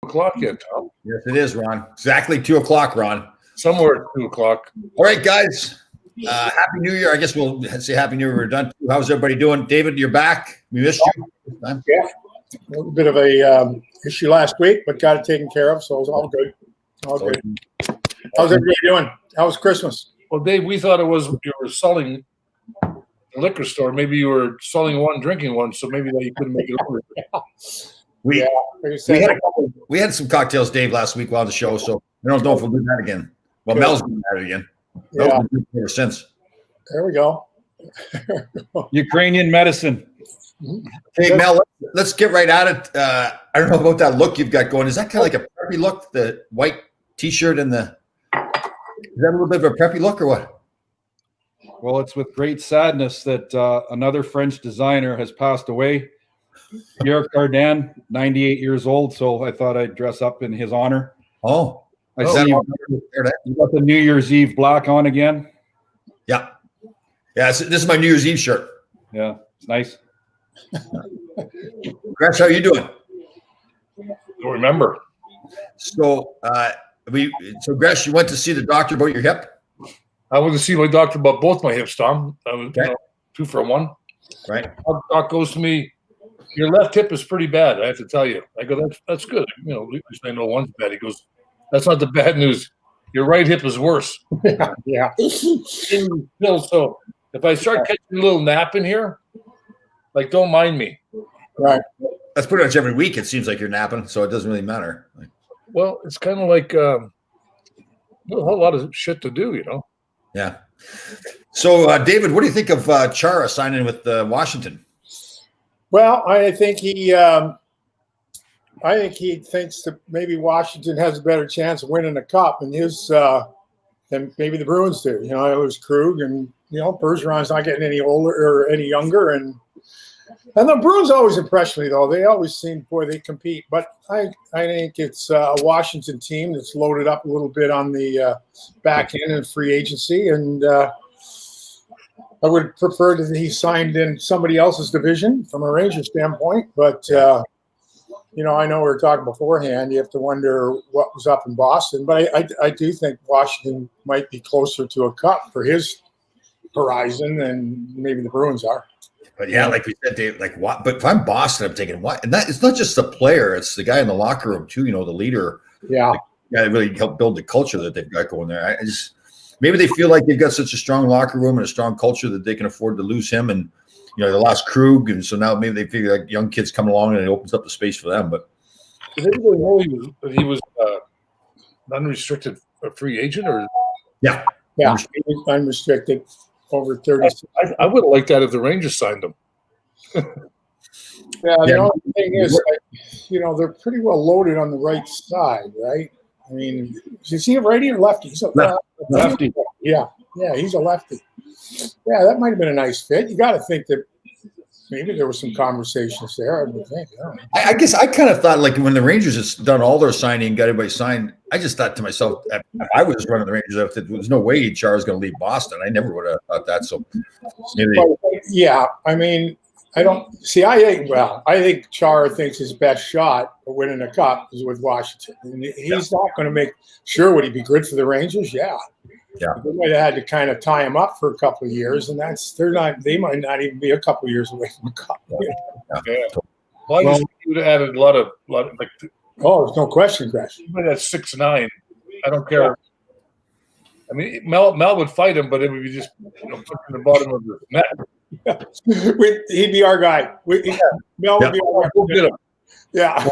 o'clock yet, Tom. Yes, it is, Ron. Exactly 2 o'clock, Ron. Somewhere at 2 o'clock. All right, guys. Happy New Year. I guess we'll say Happy New Year. We're done. How's everybody doing? David, you're back. We missed you. Yeah. A little bit of a issue last week, but got it taken care of, so it's all good. All good. How's everybody doing? How was Christmas? Well, Dave, we thought it was you were selling a liquor store. Maybe you were selling one, drinking one, so maybe that you couldn't make it over. We had some cocktails, Dave, last week while on the show, so I don't know if we'll do that again. Well, good. Mel's doing that again. Yeah. Ever since. There we go. Ukrainian medicine. Hey, Mel, let's get right at it. I don't know about that look you've got going. Is that kind of like a preppy look, the white T-shirt and the – is that a little bit of a preppy look or what? Well, it's with great sadness that another French designer has passed away. Pierre Cardin, 98 years old, so I thought I'd dress up in his honor. Oh. I see you got the New Year's Eve black on again. Yeah. Yeah, this is my New Year's Eve shirt. Yeah, it's nice. Gresh, how are you doing? Don't remember. So, Gresh, you went to see the doctor about your hip? I went to see my doctor about both my hips, Tom. I was 2 for 1. Right. Doc goes to me, your left hip is pretty bad, I have to tell you. I go, that's good. You know, at least I know one's bad. He goes, that's not the bad news. Your right hip is worse. Yeah. So if I start catching a little nap in here, like, don't mind me. Right. That's pretty much every week. It seems like you're napping, so it doesn't really matter. Well, it's kind of like a whole lot of shit to do, you know? Yeah. So, David, what do you think of Chara signing with Washington? Well, I think he thinks that maybe Washington has a better chance of winning the cup than maybe the Bruins do. You know, it was Krug, and Bergeron's not getting any older or any younger, and the Bruins always impress me, though. They always seem, they compete. But I think it's a Washington team that's loaded up a little bit on the back end and free agency, and I would prefer that he signed in somebody else's division from a Rangers standpoint, but. I know we were talking beforehand. You have to wonder what was up in Boston, but I do think Washington might be closer to a cup for his horizon than maybe the Bruins are. But yeah, like we said, Dave, like what? But if I'm Boston, I'm thinking what? And that it's not just the player; it's the guy in the locker room too. The leader. Yeah, the guy that really helped build the culture that they've got going there. Maybe they feel like they've got such a strong locker room and a strong culture that they can afford to lose him and. They lost Krug, and so now maybe they figure like young kids come along and it opens up the space for them. But did anybody know he was unrestricted free agent, or yeah, unrestricted over 30. I would have liked that if the Rangers signed him. The only thing is, they're pretty well loaded on the right side, right? I mean, is he a righty or lefty? He's a lefty. Yeah, he's a lefty. Yeah, that might have been a nice fit. You got to think that maybe there were some conversations there. I would think. I guess I kind of thought like when the Rangers has done all their signing, got everybody signed. I just thought to myself, if I was running the Rangers, I thought there's no way Chara's going to leave Boston. I never would have thought that. So, I mean, I don't see. I think Chara thinks his best shot of winning a cup is with Washington. And he's not going to make sure. Would he be good for the Rangers? Yeah. They might have had to kind of tie him up for a couple of years, and they might not even be a couple of years away from a cup. Yeah. Well, I would have added a lot of like. Oh, there's no question, Gresh. Even at 6'9", I don't care. Yeah. I mean, Mel would fight him, but it would be just pushing the bottom of the net. He'd be our guy. Mel would be our guy. We'll get him. Yeah.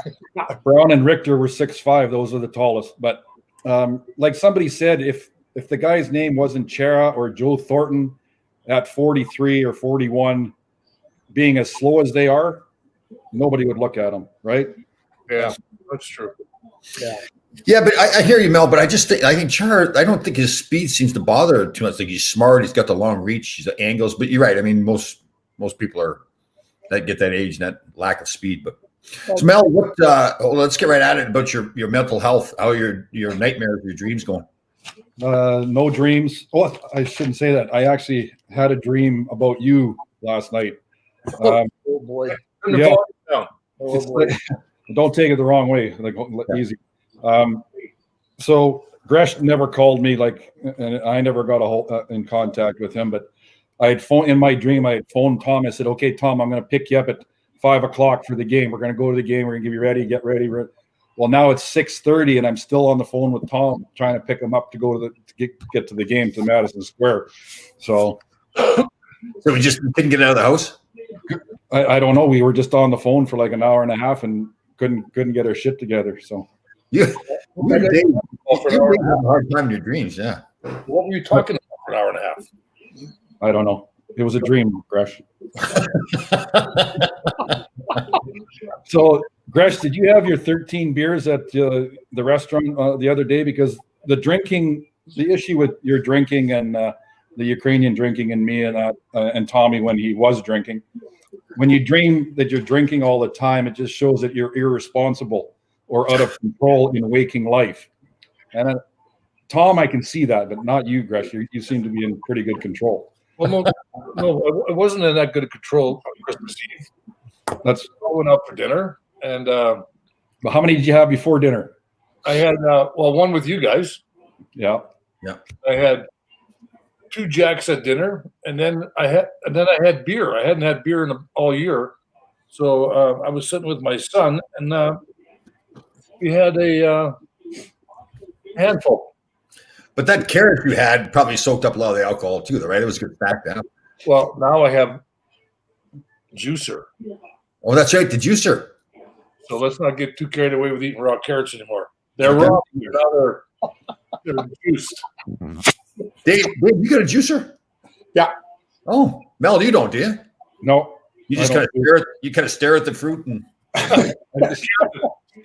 Brown and Richter were 6'5". Those are the tallest. But like somebody said, if the guy's name wasn't Chara or Joe Thornton at 43 or 41, being as slow as they are, nobody would look at him, right? Yeah, that's true. Yeah, but I hear you, Mel. But I think Chara. I don't think his speed seems to bother too much. Like he's smart. He's got the long reach. He's the angles. But you're right. I mean, most people are that get that age and that lack of speed. But so Mel, let's get right at it about your mental health. How your nightmares, your dreams going? No dreams. Oh, I shouldn't say that. I actually had a dream about you last night. Oh boy! Yeah. Oh boy! Don't take it the wrong way. Like easy. So Gresh never called me, and I never got in contact with him. But I had phoned in my dream. I had phoned Tom. I said, "Okay, Tom, I'm going to pick you up at 5:00 for the game. We're going to go to the game. We're going to get you ready. Get ready." Well, now it's 6:30, and I'm still on the phone with Tom, trying to pick him up to go to get to the game to Madison Square. So we just couldn't get out of the house. I don't know. We were just on the phone for like an hour and a half and couldn't get our shit together. So you have a hard time in your dreams. Yeah. What were you talking about for an hour and a half? I don't know. It was a dream, Gresh. So, Gresh, did you have your 13 beers at the restaurant the other day? Because the issue with your drinking and the Ukrainian drinking and me and Tommy when he was drinking, when you dream that you're drinking all the time, it just shows that you're irresponsible or out of control in waking life. And Tom, I can see that, but not you, Gresh. You seem to be in pretty good control. Well, no, it wasn't in that good a control on Christmas Eve. I went out for dinner, and but how many did you have before dinner? I had one with you guys. Yeah. I had 2 Jacks at dinner, and then I had beer. I hadn't had beer all year, so I was sitting with my son, and we had a handful. But that carrot you had probably soaked up a lot of the alcohol too, though, right? It was good back down. Well, now I have juicer. Oh, that's right, the juicer. So let's not get too carried away with eating raw carrots anymore. They're raw. Now they're juiced. Dave, you got a juicer? Yeah. Oh, Mel, you don't, do you? No. You just kind of stare at the fruit and I just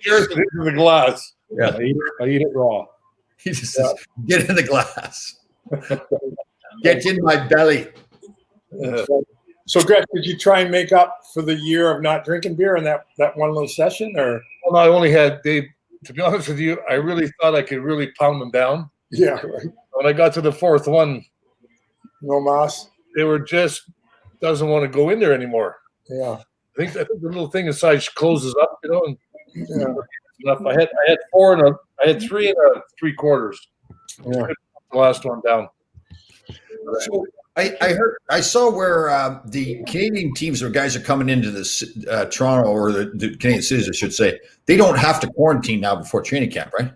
stare it into the glass. Yeah, I eat it raw. he just says, get in the glass. Get in my belly. So, Greg, did you try and make up for the year of not drinking beer in that one little session, or? Well, I only had Dave. To be honest with you, I really thought I could really pound them down. Yeah. Right. When I got to the 4th one, no mas. they were just doesn't want to go in there anymore. Yeah. I think the little thing inside closes up, and Yeah. enough. I had 4 I had 3 3/4. Yeah. The last one down. So I saw where the Canadian teams or guys are coming into this Toronto or the Canadian cities, I should say. They don't have to quarantine now before training camp, right?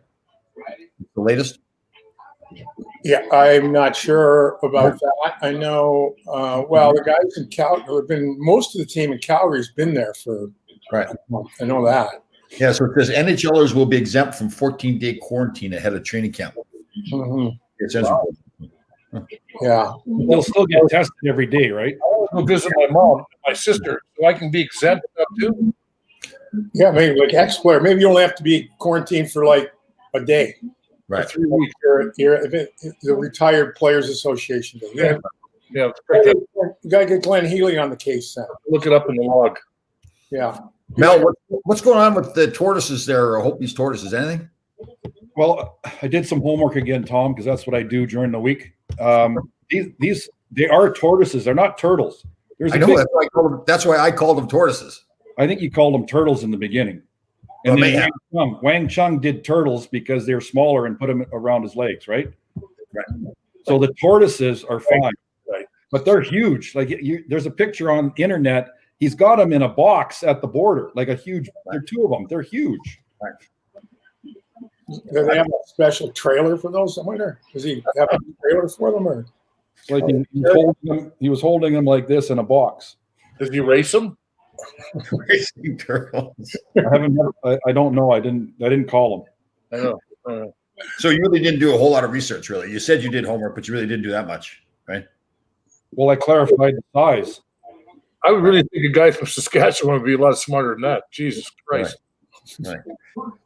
The latest. Yeah, I'm not sure about that. I know. The guys in Calgary have been. Most of the team in Calgary has been there for Right. a month. I know that. Yeah, so it says NHLers will be exempt from 14-day quarantine ahead of training camp. Mm-hmm. It says, Yeah. They'll still get tested every day, right? I want to go visit my mom and my sister, so I can be exempt up too. Yeah, maybe like ex-player. Maybe you only have to be quarantined for like a day. right. 3 weeks. The Retired Players Association. Yeah. You got to get Glenn Healy on the case then. Look it up in the log. Yeah. Mel, what's going on with the tortoises there, or Hopi's tortoises? Anything? Well, I did some homework again, Tom, because that's what I do during the week. They are tortoises. They're not turtles. I know that's why I called them tortoises. I think you called them turtles in the beginning. And then Wangchung did turtles because they're smaller and put them around his legs, right? Right. So the tortoises are fine, Right. but they're huge. Like there's a picture on the internet. He's got them in a box at the border, like a huge. There are 2 of them. They're huge. Right. Do they have a special trailer for those? I wonder. Does he have a trailer for them, or? Like he was holding them like this in a box. Did you race them? Racing turtles. I don't know. I didn't call them. I know. So you really didn't do a whole lot of research, really. You said you did homework, but you really didn't do that much, right? Well, I clarified the size. I would really think a guy from Saskatchewan would be a lot smarter than that. Jesus Christ. Right.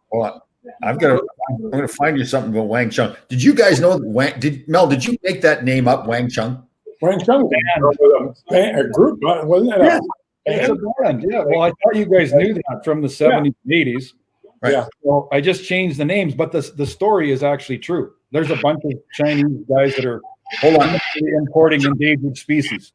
Well, I'm going to find you something about Wangchung. Did you guys know Mel, did you make that name up, Wangchung? Wangchung band, a group, wasn't it? Yeah. It's a band. Yeah. Well, I thought you guys knew that from the 70s and 80s. Right. Yeah. Well, I just changed the names, but the story is actually true. There's a bunch of Chinese guys that are importing endangered species.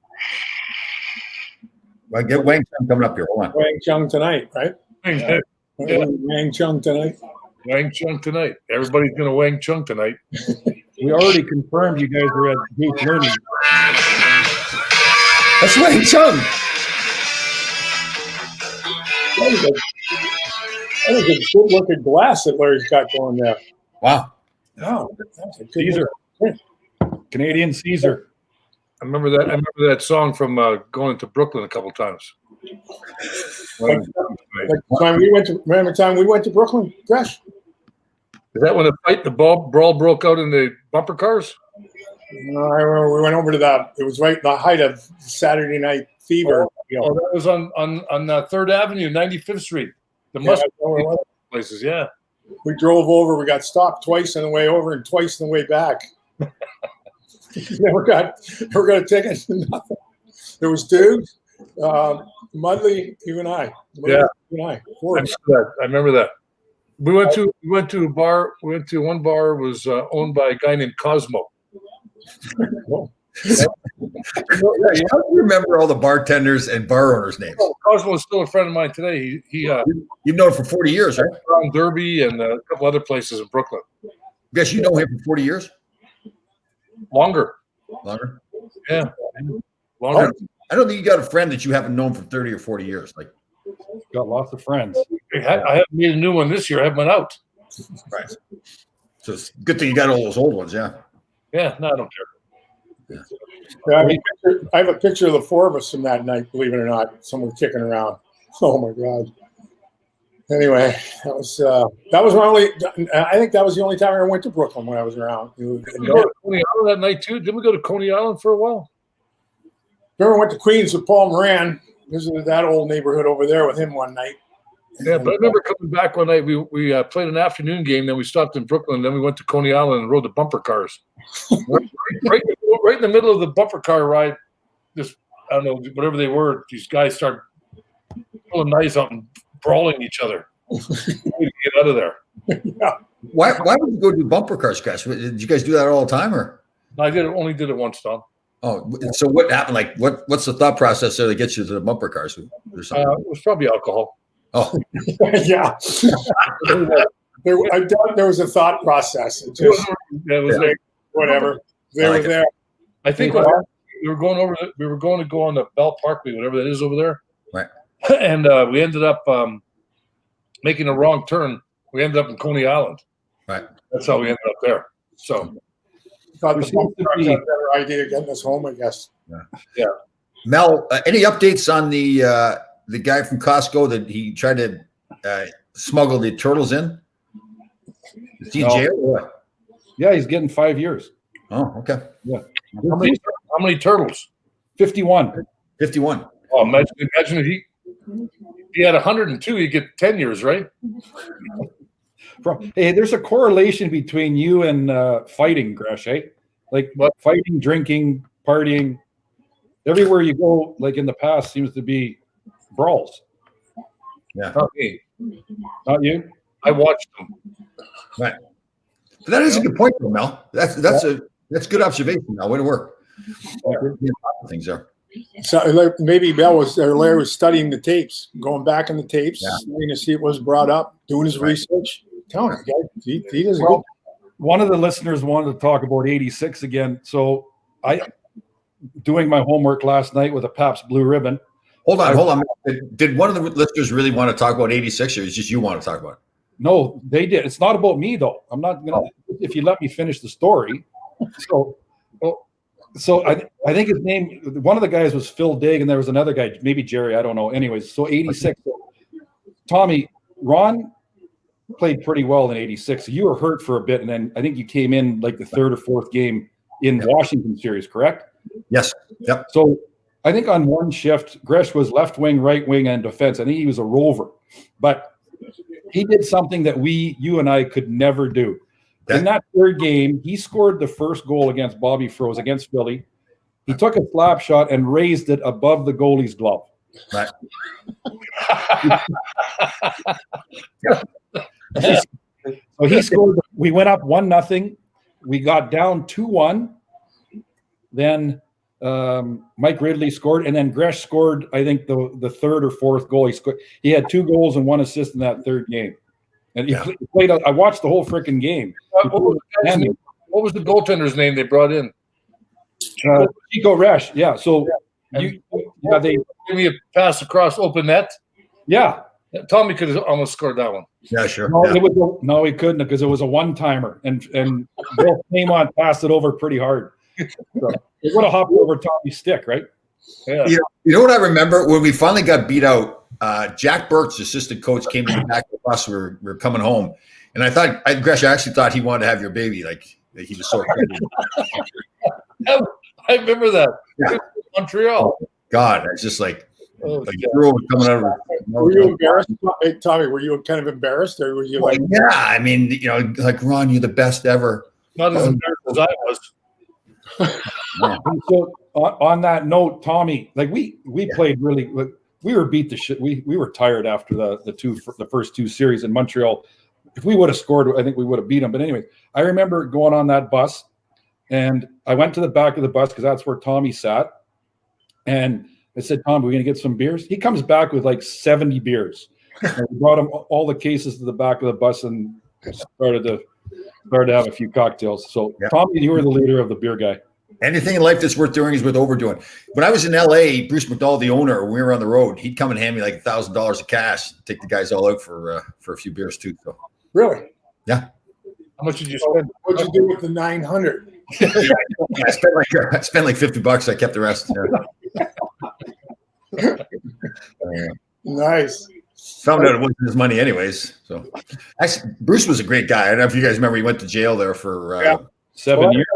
I get Wangchung coming up here. Hold on. Wangchung tonight, right? Yeah. Yeah. Wangchung tonight. Wangchung tonight. Everybody's going to Wangchung tonight. We already confirmed you guys were at Gate Looney. That's Wangchung. That is a good looking glass that Larry's got going there. Wow. Oh, that's a good Caesar. Canadian Caesar. I remember that. I remember that song from going to Brooklyn a couple times. Remember the time we went to Brooklyn, Gresh? Is that when the brawl broke out in the bumper cars? No, I remember we went over to it was right in the height of Saturday Night Fever. Oh, that was on 3rd Avenue, 95th Street. The places, yeah. We drove over. We got stopped twice on the way over and twice on the way back. never got a ticket. Nothing. There was dudes, Mudley, you and I. Yeah, you and I. I remember that. We went to a bar. We went to one bar was owned by a guy named Cosmo. How do you remember all the bartenders and bar owners' names? Cosmo is still a friend of mine today. You've known him for 40 years, right? Around Derby and a couple other places in Brooklyn. Guess you know him for 40 years? Longer. Yeah. Longer. I don't think you got a friend that you haven't known for 30 or 40 years. Like, Got lots of friends. I haven't made a new one this year. I haven't went out. right. So it's a good thing you got all those old ones, yeah. Yeah, no, I don't care. Yeah, I have a picture of the four of us from that night, believe it or not. Someone kicking around. Oh my God. Anyway, that was my only. I think that was the only time I ever went to Brooklyn when I was around. Did we go to Coney Island that night too? Didn't we go to Coney Island for a while? Remember, went to Queens with Paul Moran. Visited that old neighborhood over there with him one night. Yeah, but I remember coming back one night. We played an afternoon game, then we stopped in Brooklyn, then we went to Coney Island and rode the bumper cars. right in the middle of the bumper car ride, this I don't know whatever they were. These guys start pulling knives out and brawling each other. Get out of there. Yeah. Why would you go do bumper cars, guys? Did you guys do that all the time, or? I only did it once, Tom. Oh, so what happened? Like, what's the thought process there that gets you to the bumper cars? It was probably alcohol. Oh, yeah. I doubt there was a thought process. It just, whatever. They were there. I think we were going to go on the Bell Parkway, whatever that is over there. Right. And we ended up making a wrong turn. We ended up in Coney Island. Right. That's how we ended up there. So. Thought the bumper cars had a better idea getting us home, I guess. Yeah. Mel, any updates on the guy from Costco that he tried to smuggle the turtles in? Is he in jail or what? Yeah, he's getting 5 years. Oh, okay. Yeah. How many turtles? 51. 51. Oh, imagine if he had 102, he'd get 10 years, right? Hey, there's a correlation between you and fighting, Gresh, eh? Like fighting, drinking, partying. Everywhere you go, like in the past, seems to be brawls. Yeah. Not me. Not you? I watched them. Right. But that is a good point, though, Mel. That's good observation, Mel. Way to work. Things there. So maybe Larry was studying the tapes, going back in the tapes, trying to see what was brought up, doing his research. Tell him, he does good. One of the listeners wanted to talk about 86 again. So doing my homework last night with a Pabst Blue Ribbon. Hold on. Did one of the listeners really want to talk about 86, or is just you want to talk about it? No, they did. It's not about me, though. I'm not going to, if you let me finish the story. So I think his name, one of the guys was Phil Digg, and there was another guy, maybe Jerry, I don't know. Anyways, so 86. Tommy, Ron played pretty well in 86. You were hurt for a bit, and then I think you came in like the third or fourth game in Washington series, correct? Yes. Yep. So I think on one shift, Gresh was left wing, right wing, and defense. I think he was a rover. But he did something that you and I could never do. Okay. In that third game, he scored the first goal against Bobby Froese against Philly. He took a slap shot and raised it above the goalie's glove. Right. So he scored. We went up 1-0. We got down 2-1. Then Mike Ridley scored, and then Gresh scored, I think, the third or fourth goal. He had 2 goals and 1 assist in that third game. And he played. I watched the whole freaking game. What was the goaltender's name they brought in? Chico Resch. Yeah. So they give me a pass across open net. Yeah. Tommy could have almost scored that one. Yeah, sure. No, he couldn't, because it was a one-timer, and Bill came on, passed it over pretty hard. So it would have hopped over Tommy's stick, right? Yeah. You know what I remember when we finally got beat out? Jack Burke's assistant coach came to the back of the bus. We were coming home, and I actually thought he wanted to have your baby. Like he was so excited. I remember that. Yeah. Montreal. Oh, God, it's just like girl was coming out of. Were you embarrassed, hey, Tommy? Were you kind of embarrassed, or were you like? Yeah, I mean, like Ron, you're the best ever. Not as embarrassed as I was. So on that note, Tommy, like we played really. We were beat to shit. We were tired after the first 2 series in Montreal. If we would have scored, I think we would have beat them. But anyway, I remember going on that bus, and I went to the back of the bus because that's where Tommy sat. And I said, "Tom, we're going to get some beers." He comes back with like 70 beers. And we brought him all the cases to the back of the bus and started to have a few cocktails. So, yeah. Tommy, you were the leader of the beer guy. Anything in life that's worth doing is worth overdoing. When I was in LA, Bruce McDowell, the owner, when we were on the road, he'd come and hand me like $1,000 of cash, take the guys all out for a few beers too. So really, yeah. How much did you spend? What'd you do with the 900? I spent like $50. I kept the rest. Nice. Found out it wasn't his money anyways. So actually, Bruce was a great guy. I don't know if you guys remember, he went to jail there for 7 years.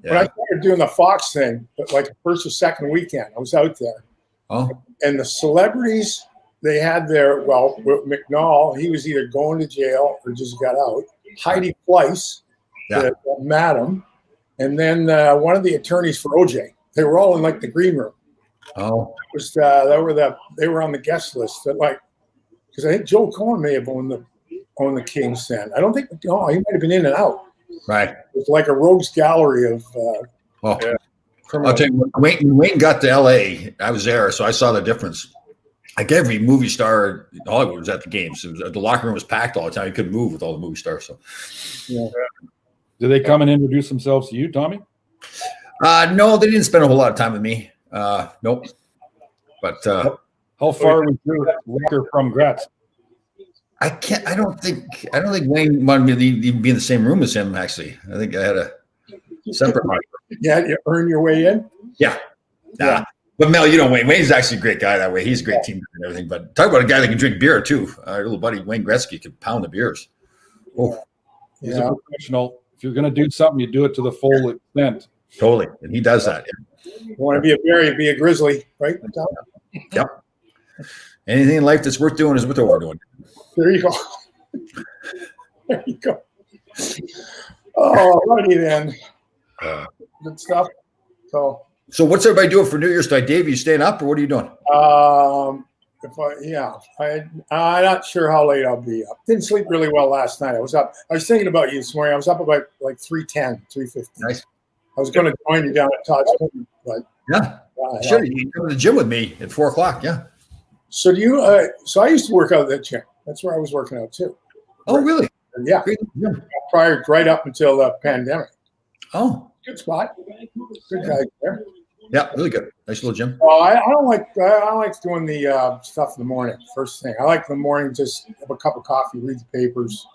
When I started doing the Fox thing, but like the first or second weekend, I was out there. Oh. And the celebrities they had there, well, McNall, he was either going to jail or just got out. Heidi Fleiss, the madam, and then one of the attorneys for OJ. They were all in like the green room. Oh. They were on the guest list. Because I think Joe Cohen may have owned the Kings then. I don't think. He might have been in and out. Right. It's like a rogues gallery of. I'll tell you, when Wayne got to LA, I was there, so I saw the difference. Like every movie star in Hollywood was at the games. The locker room was packed all the time. You couldn't move with all the movie stars. So, Did they come and introduce themselves to you, Tommy? No, they didn't spend a whole lot of time with me. Nope. But how far was your liquor from Gratz? I don't think Wayne wanted me to even be in the same room as him. Actually, I think I had a separate marker. Yeah, you earn your way in. Yeah. But Mel, Wayne's actually a great guy that way. He's a great teammate and everything. But talk about a guy that can drink beer too. Our little buddy Wayne Gretzky could pound the beers. Oh, he's a professional. If you're going to do something, you do it to the full extent. Totally, and he does that. You want to be a bear, be a grizzly, right? Yep. Anything in life that's worth doing is worth overdoing. There you go. There you go. Oh, righty then. Good stuff. So what's everybody doing for New Year's Day? Dave, you staying up or what are you doing? I'm not sure how late I'll be up. Didn't sleep really well last night. I was up. I was thinking about you this morning. I was up about like 3:10, 3:15. Nice. I was going to join you down at Todd's Home, but sure. You can come to the gym with me at 4:00. Yeah. So do you? So I used to work out at that gym. That's where I was working out too. Oh, really? Yeah. Right up until the pandemic. Oh, good spot. Good guy there. Yeah, really good. Nice little gym. Well, I don't like doing the stuff in the morning. First thing, I like in the morning just have a cup of coffee, read the papers,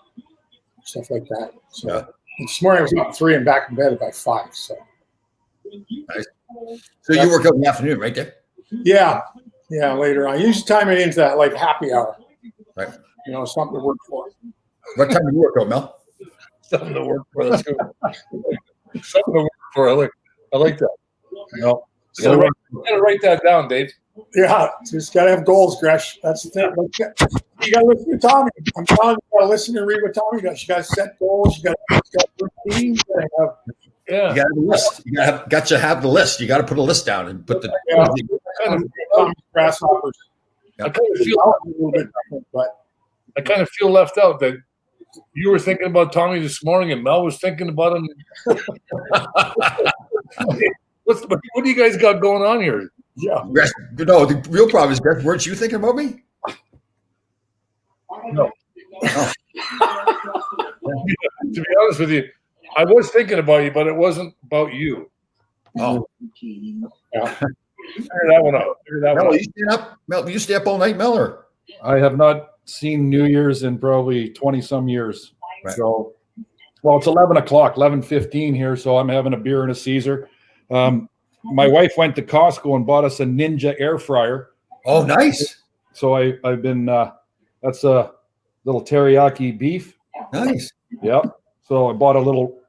stuff like that. So this morning I was up at 3 and back in bed by 5. So nice. So you work out in the afternoon, right, Dave? Yeah, later on. Usually time it into that like happy hour. Right. Something to work for. What time do you work out, Mel? Something to work for. That's good. Something to work for. I like that. You gotta write that down, Dave. Yeah, just gotta have goals, Gresh. That's the thing. You gotta listen to Tommy. I'm telling you, you gotta listen and read what Tommy does. You gotta set goals. You gotta routines. You gotta have a list. You got to have the list. You got to put a list down and put the grasshoppers. I kind of feel a little bit different, but I kind of feel left out that you were thinking about Tommy this morning and Mel was thinking about him. What do you guys got going on here? Yeah. No, the real problem is, Beth, weren't you thinking about me? No. Oh. To be honest with you, I was thinking about you, but it wasn't about you. Oh. Yeah. Figure that one out. Mel, you stay up all night, Mel, or? I have not seen New Year's in probably 20 some years. Right. So, well, it's 11 o'clock, 11:15 here. So I'm having a beer and a Caesar. My wife went to Costco and bought us a Ninja air fryer. Oh, nice. So I've been, that's a little teriyaki beef. Nice. Yep. So I bought a little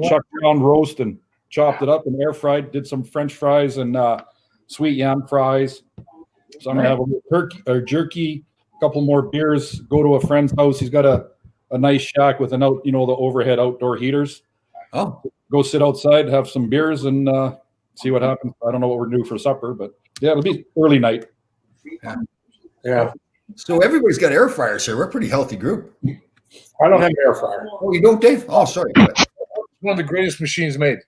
chuck round roast and chopped it up and air fried, did some French fries and sweet yam fries. So I'm going to have a little turkey or jerky, a couple more beers, go to a friend's house. He's got a nice shack with the overhead outdoor heaters. Oh. Go sit outside, have some beers and see what happens. I don't know what we're doing for supper, but yeah, it'll be early night. Yeah. So everybody's got air fryers here. We're a pretty healthy group. I don't have an air fryer. Oh, you don't, Dave? Oh, sorry. One of the greatest machines made.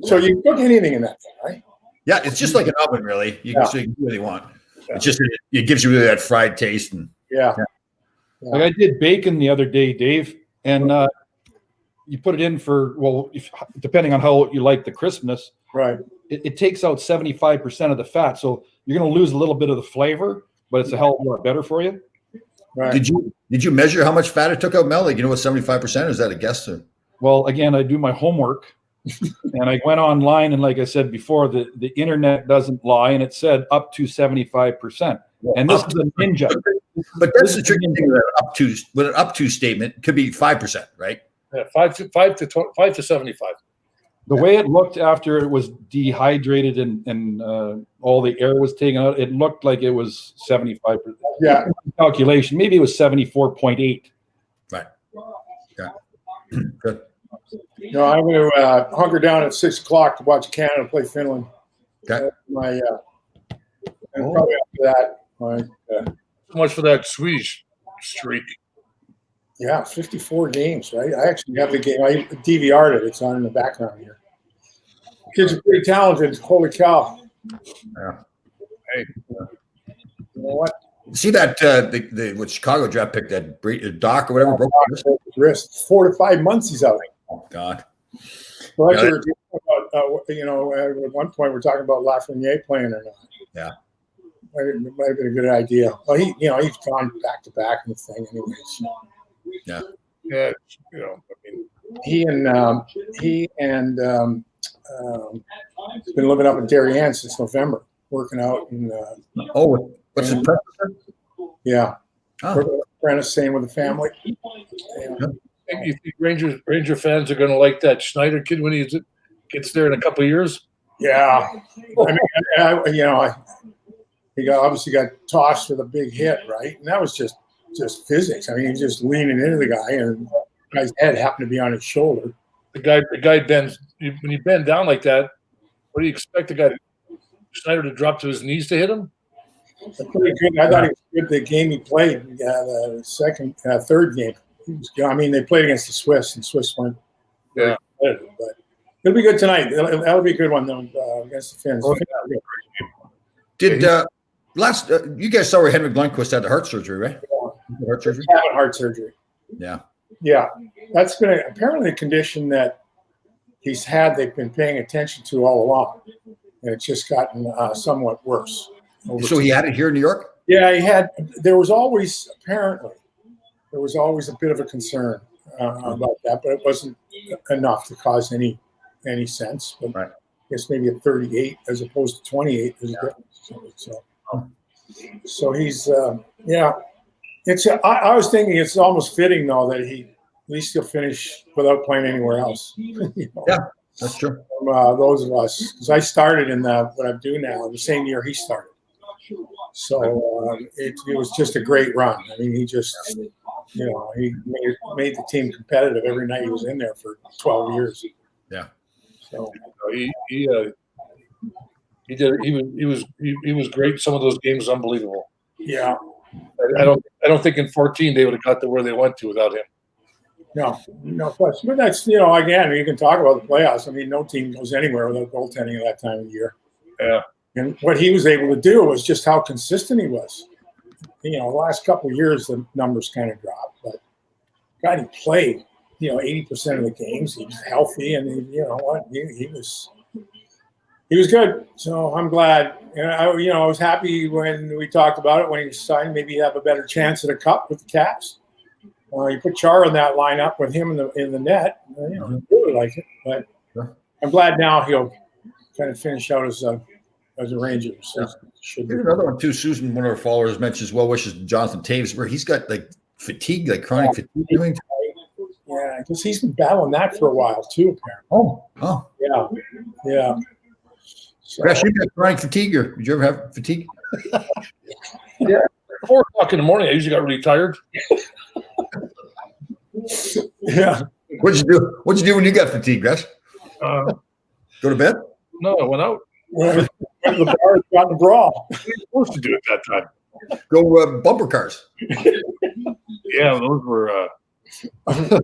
So you can cook anything in that thing, right? Yeah, it's just like an oven, really. You can do what you want. It's just it gives you really that fried taste. And Yeah. Like I did bacon the other day, Dave, and you put it in for, depending on how you like the crispness, Right. it takes out 75% of the fat. So you're going to lose a little bit of the flavor, but it's a hell of a lot better for you. Right. Did you measure how much fat it took out, Mel? Like, you know what 75% is? That a guess? Or? Well, again, I do my homework and I went online, and like I said before, the internet doesn't lie, and it said up to 75%. And this is a Ninja. But that's the tricky thing with an up to statement could be 5%, right? Yeah, 5 to 75. The way it looked after it was dehydrated and all the air was taken out, it looked like it was 75%. Yeah. Calculation, maybe it was 74.8. Right. Yeah. Good. I'm going to hunker down at 6 o'clock to watch Canada play Finland. Okay. And probably after that, So much for that Swedish streak. 54 games, right? I actually have the game. I DVR'd it. It's on in the background here. Kids are pretty talented. Holy cow. Yeah. Hey. You know what? See that the Chicago draft pick, that Doc or whatever, broke his wrist. 4 to 5 months he's out. Oh, God. Well, actually, we're talking about, at one point we're talking about Lafreniere playing or not. Yeah. Might have been a good idea. Well, he's gone back to back in the thing anyways. Yeah. Yeah. He and he's been living up in Darien since November, working out in. What's the preference? Yeah. Oh. Apprentice, staying with the family. Yeah. You think Ranger fans are going to like that Schneider kid when he gets there in a couple of years? Yeah. I mean, he obviously got tossed for the big hit, right? And that was just physics. I mean, he's just leaning into the guy, and the guy's head happened to be on his shoulder. The guy bends. When you bend down like that, what do you expect the guy Schneider to drop to his knees to hit him? Pretty good. I thought he was good the game he played. The third game. They played against the Swiss, and Swiss weren't. Yeah. But it'll be good tonight. That'll be a good one though against the Finns. Did you guys saw where Henrik Lundqvist had the heart surgery, right? Yeah. Heart surgery. Having heart surgery. Yeah. Yeah, that's been apparently a condition that he's had. They've been paying attention to all along, and it's just gotten somewhat worse. So he had it here in New York? Yeah, he had. There was always a bit of a concern about that, but it wasn't enough to cause any sense. But right. I guess maybe a 38 as opposed to 28 is a difference. So he's I was thinking it's almost fitting though that at least he'll finish without playing anywhere else. Yeah, that's true. Those of us, because I started in what I do now the same year he started. So it was just a great run. I mean, he just, he made the team competitive every night he was in there for 12 years. Yeah. So he did. He was great. Some of those games, unbelievable. Yeah. I don't think in 14 they would have got to where they went to without him. No question. But that's, again, you can talk about the playoffs. I mean, no team goes anywhere without goaltending at that time of year. Yeah. And what he was able to do was just how consistent he was. The last couple of years, the numbers kind of dropped. But God, he played, 80% of the games. He was healthy, and he was good. So I'm glad. And I was happy when we talked about it when he signed. Maybe he'd have a better chance at a cup with the Caps. You put Chara in that lineup with him in the net. I really like it. But I'm glad now he'll kind of finish out as a Ranger. So Here's another one too. Susan, one of our followers, mentions well wishes to Jonathan Taves, where he's got like fatigue, like chronic fatigue. Yeah, because he's been battling that for a while too. Apparently. Oh, yeah. So, Crash, you got chronic fatigue, or did you ever have fatigue? Yeah. 4 o'clock in the morning, I usually got really tired. Yeah. What'd you do when you got fatigue, Crash? Go to bed? No, I went out. Went to the bar, got in the brawl. What were you supposed to do at that time? Go bumper cars. Yeah, those were. I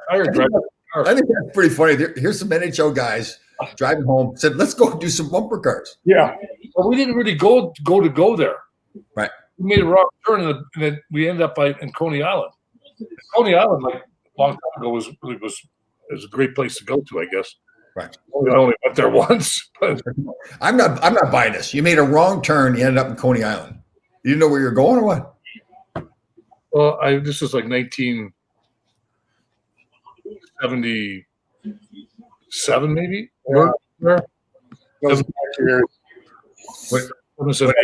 Tired driving. think that's pretty funny. Here's some NHL guys driving home. Said, "Let's go do some bumper cars." Yeah. Well, we didn't really go there. Right. We made a wrong turn, and then we ended up in Coney Island. Coney Island, like a long time ago, was a great place to go to, I guess. Right. I only went there once. But I'm not buying this. You made a wrong turn. You ended up in Coney Island. You didn't know where you're going, or what? well, this was like 1977, maybe. Yeah. Where? Those What? 78.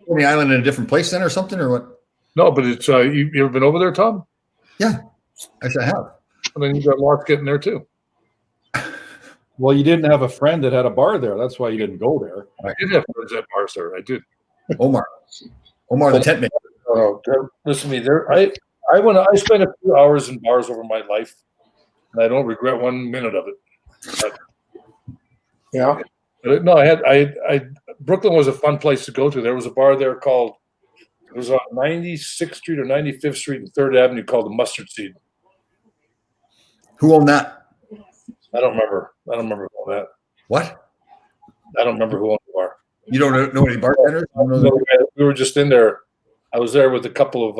Coney Island in a different place then, or something, or what? No, but it's you ever been over there, Tom? Yeah, I have. And then you got lost getting there too. Well, you didn't have a friend that had a bar there. That's why you didn't go there. I did have friends at bars there. I did. Omar, the tent man. Oh, listen to me. I spent a few hours in bars over my life, and I don't regret 1 minute of it. Yeah. But no, I Brooklyn was a fun place to go to. There was a bar there called, it was on 96th Street or 95th Street and 3rd Avenue called the Mustard Seed. Who owned that? I don't remember who owned that. What? I don't remember who owned the bar. You don't know any bartenders? We were just in there. I was there with a couple of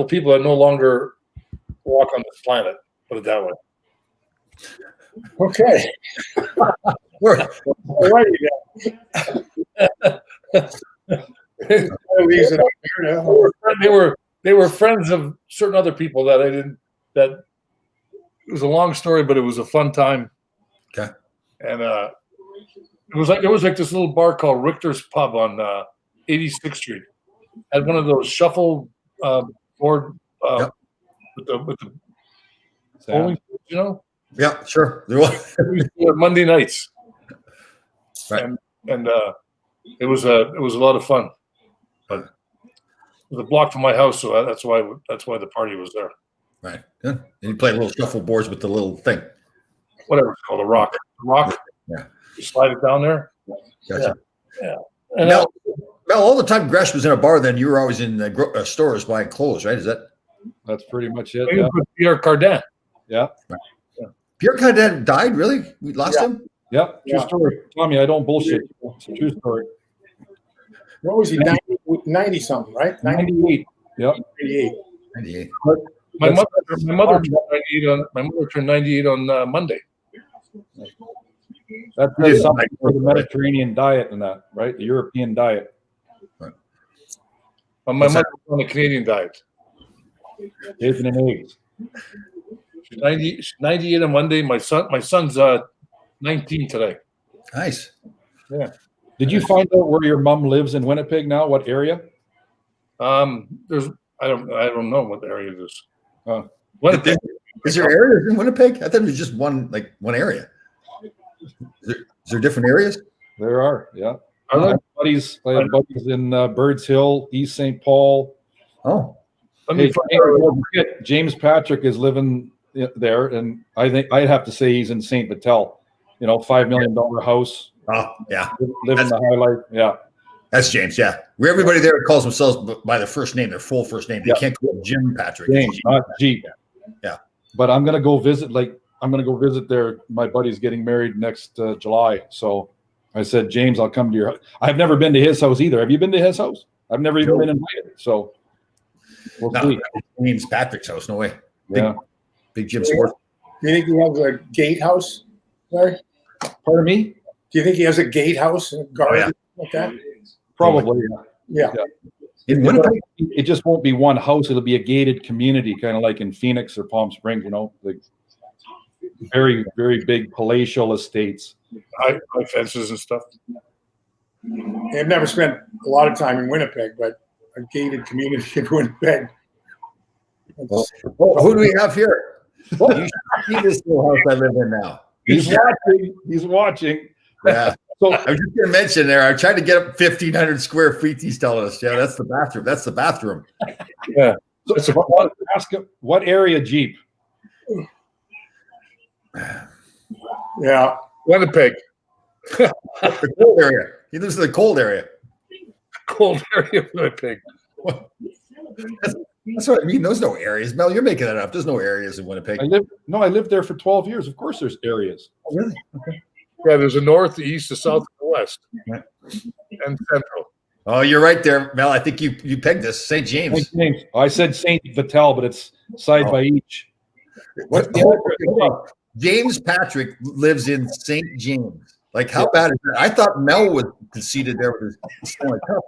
people that no longer walk on this planet. Put it that way. Okay. Where? All righty then. They were friends of certain other people that I didn't. That it was a long story, but it was a fun time. Okay. And it was like this little bar called Richter's Pub on 86th Street. Had one of those shuffle board Yep. with the bowling, Yeah, sure. There was. Monday nights. Right. And it was a lot of fun. But it was a block from my house, so that's why the party was there. Right. Yeah. And you play little shuffle boards with the little thing. Whatever it's called, a rock. Yeah. You slide it down there. Gotcha. Yeah. And Mel, all the time Gresh was in a bar, then you were always in the stores buying clothes, right? Is that? That's pretty much it. yeah. Pierre Cardin. Yeah. Pierre Cardin died, really? We lost him? Yep. True story. Tommy, I don't bullshit. It's a true story. What was he? 90 something, right? 98. Yep. 98. 98. My mother turned 98 on Monday. That does something for the Mediterranean diet and that, right? The European diet. But my mother was on the Canadian diet. Bacon and eggs. She's 98 on Monday. My son's 19 today. Nice. Yeah. Did you find out where your mom lives in Winnipeg now? What area? I don't know what the area is. Winnipeg. Is there areas in Winnipeg? I thought it was just one area. Is there different areas? There are, yeah. I have buddies in Birds Hill, East St. Paul. Oh. James Patrick is living there, and I think I'd have to say he's in St. Vital. $5 million house. Oh, yeah. Living the high life. Yeah. That's James. Yeah, where everybody there calls themselves by their first name, their full first name. They can't call Jim Patrick. James, not Jeep. Yeah. But I'm gonna go visit. I'm gonna go visit there. My buddy's getting married next July, so I said, James, I'll come to your. I've never been to his house either. Have you been to his house? I've never even been invited. So we'll see. James Patrick's house. No way. Big Jim Sports. Do you think he has a gatehouse? Sorry. Pardon me? Do you think he has a gatehouse and a garden like that? Probably. Yeah. In Winnipeg, it just won't be one house. It'll be a gated community, kind of like in Phoenix or Palm Springs. Like very, very big palatial estates. High fences and stuff. I've never spent a lot of time in Winnipeg, but a gated community in Winnipeg. who do we have here? You should see this little house I live in now. He's watching. He's watching. Yeah. So I was just going to mention there. I tried to get up 1,500 square feet. He's telling us, yeah, that's the bathroom. That's the bathroom. Yeah. So ask him, what area Jeep? Yeah. Winnipeg. The cold area. He lives in the cold area. Cold area of Winnipeg. That's what I mean. There's no areas. Mel, you're making that up. There's no areas in Winnipeg. I lived there for 12 years. Of course there's areas. Oh, really? Okay. Yeah, there's a north, the east, the south, and the west, and central. Oh, you're right there, Mel. I think you pegged this. St. James. St. James. I said St. Vital, but it's side by each. What? James Patrick lives in St. James. Like, how bad is that? I thought Mel was conceited there with his Stanley Cup.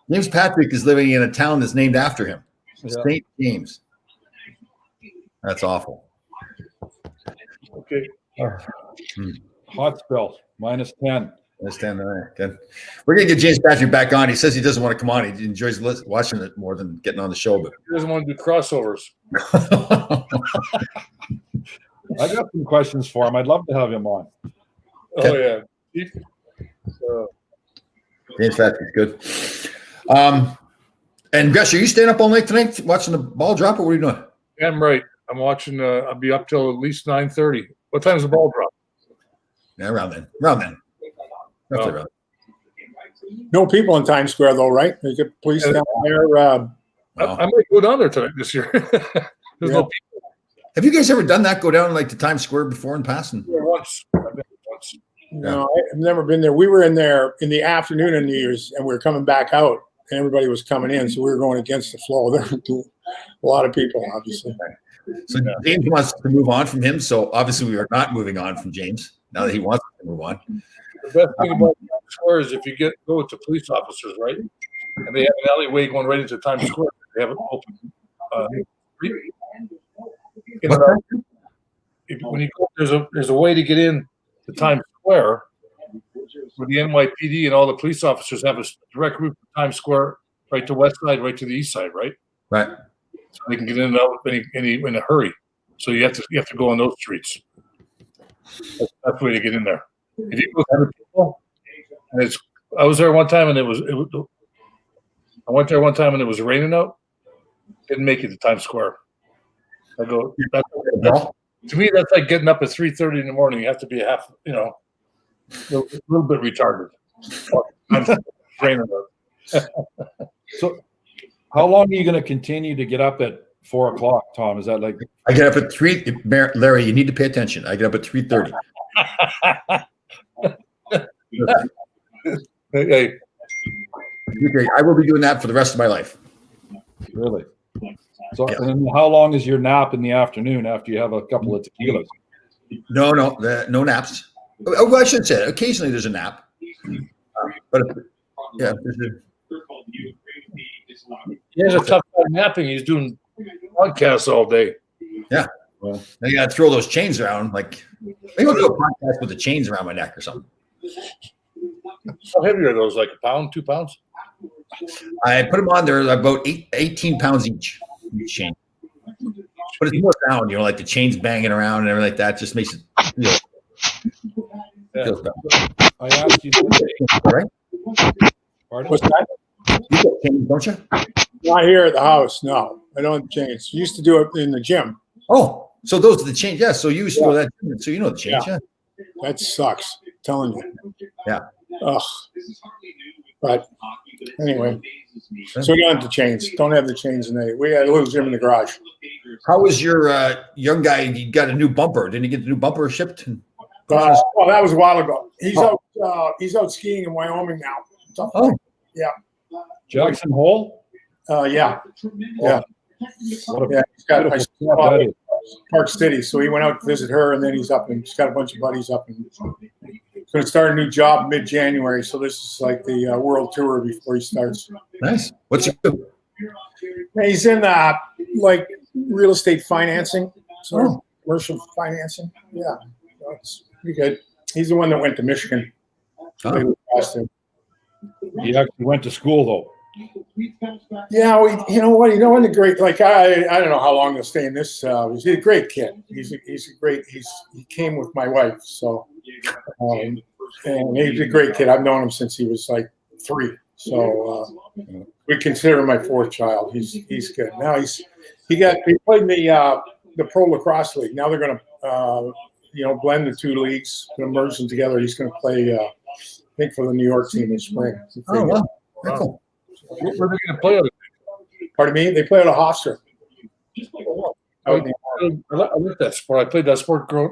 James Patrick is living in a town that's named after him. St. James. That's awful. Okay. Hot spell, -10. Understand that. Good. We're gonna get James Patrick back on. He says he doesn't want to come on. He enjoys watching it more than getting on the show. But He doesn't want to do crossovers. I got some questions for him. I'd love to have him on. Oh yeah. James Patrick's good. And Gus, are you staying up all night tonight watching the ball drop, or what are you doing? Yeah, I'm right. I'm watching. I'll be up till at least 9:30. What time's the ball drop? Yeah, around then. Roughly around. No people in Times Square, though, right? They get police down there. I might go down there tonight this year. There's no people. Have you guys ever done that? Go down like to Times Square before and passing? Yeah, once. I've been once. No, I've never been there. We were in there in the afternoon of New Year's, and we were coming back out, and everybody was coming in, so we were going against the flow. There were a lot of people, obviously. So James wants to move on from him, so obviously we are not moving on from James now that he wants to move on. The best thing about Times Square is if you go with the police officers, right? And they have an alleyway going right into Times Square. They have an open street. When you go, there's a way to get in to Times Square where the NYPD and all the police officers have a direct route from Times Square right to West Side, right to the East Side, right? Right. So they can get in and out in a hurry. So you have to go on those streets. That's the way to get in there. If you go to people, and I was there one time and I went there one time and it was raining out. Didn't make it to Times Square. I go. To me, that's like getting up at 3:30 in the morning. You have to be a little bit retarded. Raining out. So, how long are you going to continue to get up at 4 o'clock, Tom? Is that like? I get up at 3. Larry, you need to pay attention. I get up at 3:30. Hey. I will be doing that for the rest of my life. Really? So, and then how long is your nap in the afternoon after you have a couple of tequilas? No naps. Oh, well, I should say it. Occasionally there's a nap. But yeah, He has a tough time napping. He's doing podcasts all day. Yeah. Well, you got to throw those chains around. Like, maybe I'll do a podcast with the chains around my neck or something. How heavy are those? Like a pound, 2 pounds? I put them on there about 18 pounds each chain. But it's more sound, like the chains banging around and everything like that. Just makes it feels better. I asked you today. Right? Pardon? What's that? You get chains, don't you? Not here at the house. No, I don't change. Used to do it in the gym. Oh, so those are the chains. Yeah. So you used to go to that. So you know the chains. Yeah. That sucks. I'm telling you. Yeah. Ugh. But anyway, so we don't have the chains. Don't have the chains in there. We had a little gym in the garage. How was your young guy? He got a new bumper. Didn't he get the new bumper shipped? Well, that was a while ago. He's out skiing in Wyoming now. Oh, yeah. Jackson Hole? Yeah. What a Yeah. He's got beautiful spot that is. Park City, so he went out to visit her, and then he's up and he's got a bunch of buddies up, and he's going to start a new job mid-January. So this is like the world tour before he starts. nice. What's he do? He's in like real estate financing, so commercial financing. Yeah, it's pretty good. He's the one that went to Michigan. Oh. He actually went to school, though. Yeah, you know what? The great, like I don't know how long he'll stay in this. He's a great kid. He came with my wife, so and he's a great kid. I've known him since he was like 3. So we consider him my 4th child. He's good. Now he played in the pro lacrosse league. Now they're going to blend the 2 leagues, going to merge them together. He's going to play I think for the New York team in spring. Oh, wow. Very cool. Where are they going to play out of? Pardon me? They play out of Hofstra. I like that sport. I played that sport a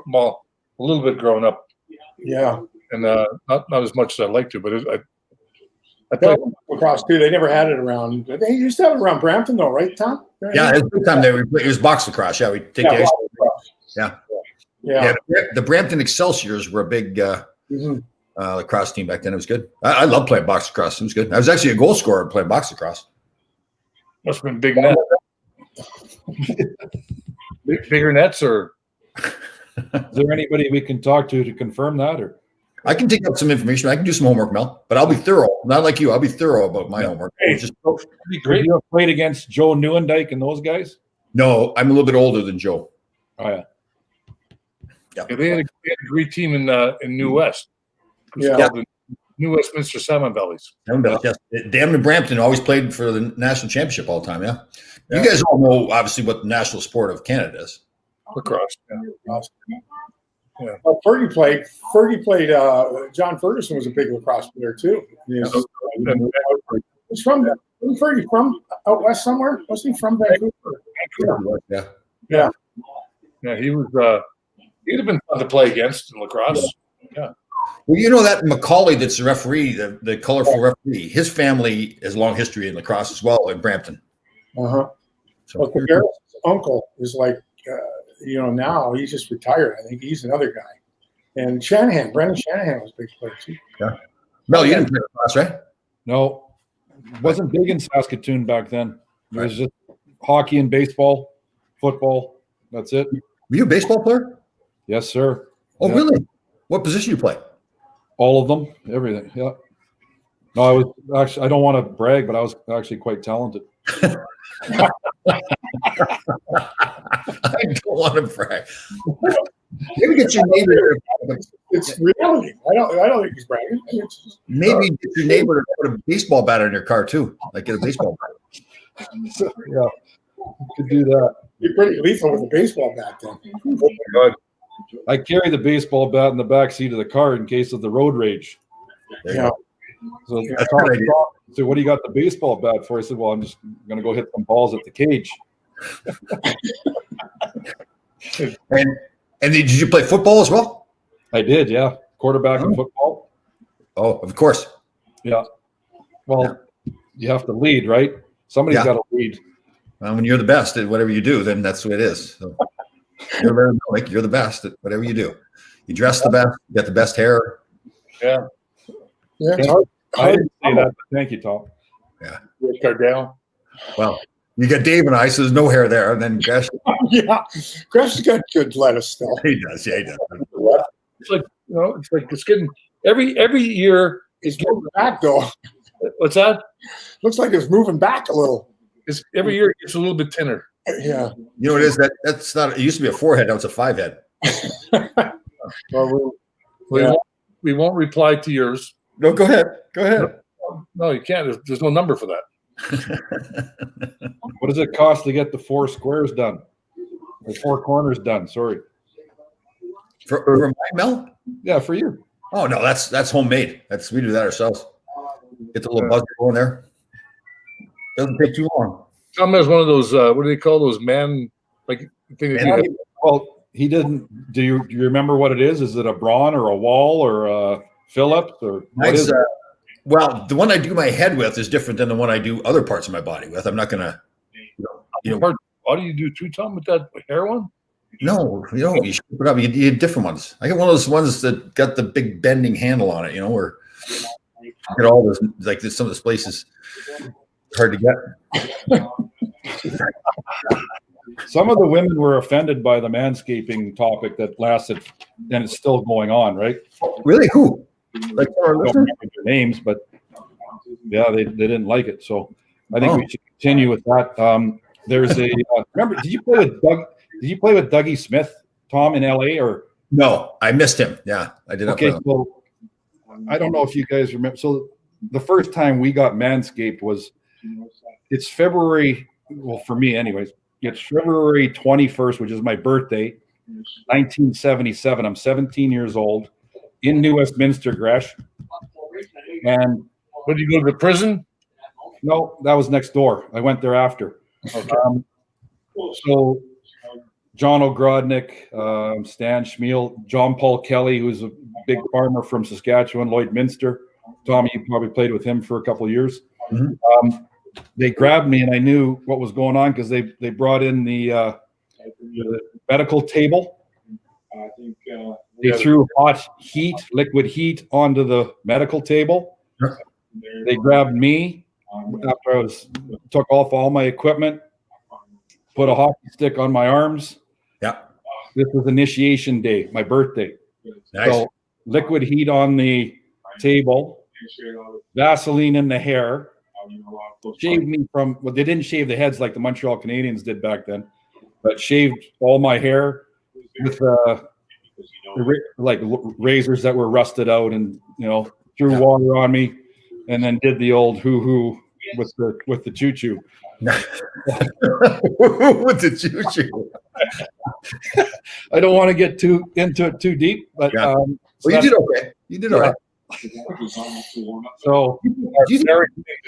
little bit growing up, Yeah. and not as much as I'd like to, but I They played. lacrosse too. They never had it around. They used to have it around Brampton, though, right, Tom? Yeah, it was a good time there. It was box lacrosse. Yeah, we take Yeah, the lacrosse. Yeah. Yeah. The Brampton Excelsiors were a big Mhm. lacrosse team back then. It was good. I love playing box lacrosse. It was good. I was actually a goal scorer playing box lacrosse. Must have been big net. Bigger nets, or Is there anybody we can talk to confirm that? Or I can take up some information. I can do some homework, Mel, but I'll be thorough. Not like you. I'll be thorough about my homework. Hey. Just, that'd be Would great. you have played against Joe Neuendijk and those guys? no, I'm a little bit older than Joe. Oh, yeah. Yeah, they had a great team in New West. It was Yeah. called the New Westminster Salmon Bellies. Yes. Damn, and Brampton always played for the national championship all the time. Yeah. You guys all know, obviously, what the national sport of Canada is. Lacrosse. Well, Fergie played. John Ferguson was a big lacrosse player too. He's from. Wasn't Fergie from out west somewhere? Wasn't he from Vancouver? Yeah. Yeah. Yeah, he was. He'd have been fun to play against in lacrosse. Well, you know that Macaulay, that's the referee, the colorful referee. His family has a long history in lacrosse as well in Brampton. Uh-huh. So, Well, Tavares' uncle is like, now he's just retired. I think he's another guy. And Brendan Shanahan was a big player too. Mel, you didn't play lacrosse, right? No, wasn't big in Saskatoon back then. It was just hockey and baseball, football. That's it. Were you a baseball player? Yes, sir. Oh, Yeah. really? What position you play? All of them, everything. Yeah. No, I was actually, I don't want to brag, but I was actually quite talented. I don't want to brag. Maybe get your neighbor. It's reality. I don't think he's bragging. Maybe get your neighbor to put a baseball bat in your car too. Like get a baseball bat. Yeah, could do that. You're pretty lethal with a baseball bat then. Oh my God. I carry the baseball bat in the back seat of the car in case of the road rage. There you Yeah. go. So That's a good idea. So what do you got the baseball bat for? I said, well, I'm just going to go hit some balls at the cage. And did you play football as well? I did, yeah. Quarterback in football. Oh, of course. Yeah. Well, you have to lead, right? Somebody's got to lead. When you're the best at whatever you do, then that's the way it is. So you're the best at whatever you do. You dress the best, you got the best hair. Yeah. Yeah. I didn't say that, but thank you, Tom. Rick Cardell. Well, you got Dave and I, so there's no hair there. And then Gresh, Yeah. Gresh's got good lettuce still. he does. Yeah, he does. It's like it's getting every year. It's moving back though. What's that? Looks like it's moving back a little. It's every year it gets a little bit thinner. Yeah. You know what it is? That's not. It used to be a 4-head. Now it's a 5-head. Well, We won't reply to yours. No, go ahead. Go ahead. No, you can't. There's no number for that. What does it cost to get the 4 squares done? Or 4 corners done, sorry. For my Mel? Yeah, for you. Oh no, that's homemade. We do that ourselves. Get the little buzzer going there. Doesn't take too long. Tom has one of those. What do they call those? Man, like thing that you have. Well, he didn't. Do you remember what it is? Is it a Braun or a Wall or a Phillips or what is it? Well, the one I do my head with is different than the one I do other parts of my body with. I'm not gonna, Why do you do two, Tom, with that hair one? No, you should put up. You need different ones. I got one of those ones that got the big bending handle on it. Where you get all those like this. Some of this places hard to get. Some of the women were offended by the manscaping topic that lasted, and it's still going on, right? Really? Who? Like I don't remember their names, but yeah, they didn't like it. So I think we should continue with that. There's a remember? Did you play with Dougie Smith, Tom, in LA or no? I missed him. Yeah, I did. Okay, so I don't know if you guys remember. So the first time we got Manscaped it's February. Well, for me, anyways, it's February 21st, which is my birthday, 1977. I'm 17 years old. In New Westminster, Gresh. And would you go to the prison? No, that was next door. I went there after. Okay. So John Ogrodnik, Stan Schmiel, John Paul Kelly, who's a big farmer from Saskatchewan, Lloyd Minster. Tommy, you probably played with him for a couple of years. Mm-hmm. They grabbed me and I knew what was going on because they brought in the medical table. They threw liquid heat onto the medical table. They grabbed me after I took off all my equipment, put a hockey stick on my arms. Yeah. This was initiation day, my birthday. Nice. So liquid heat on the table, Vaseline in the hair, shaved me from, well, they didn't shave the heads like the Montreal Canadiens did back then, but shaved all my hair with like razors that were rusted out and threw water on me and then did the old hoo with the choo-choo. With the choo-choo. I don't want to get into it too deep, but well, you did okay. You did all right. So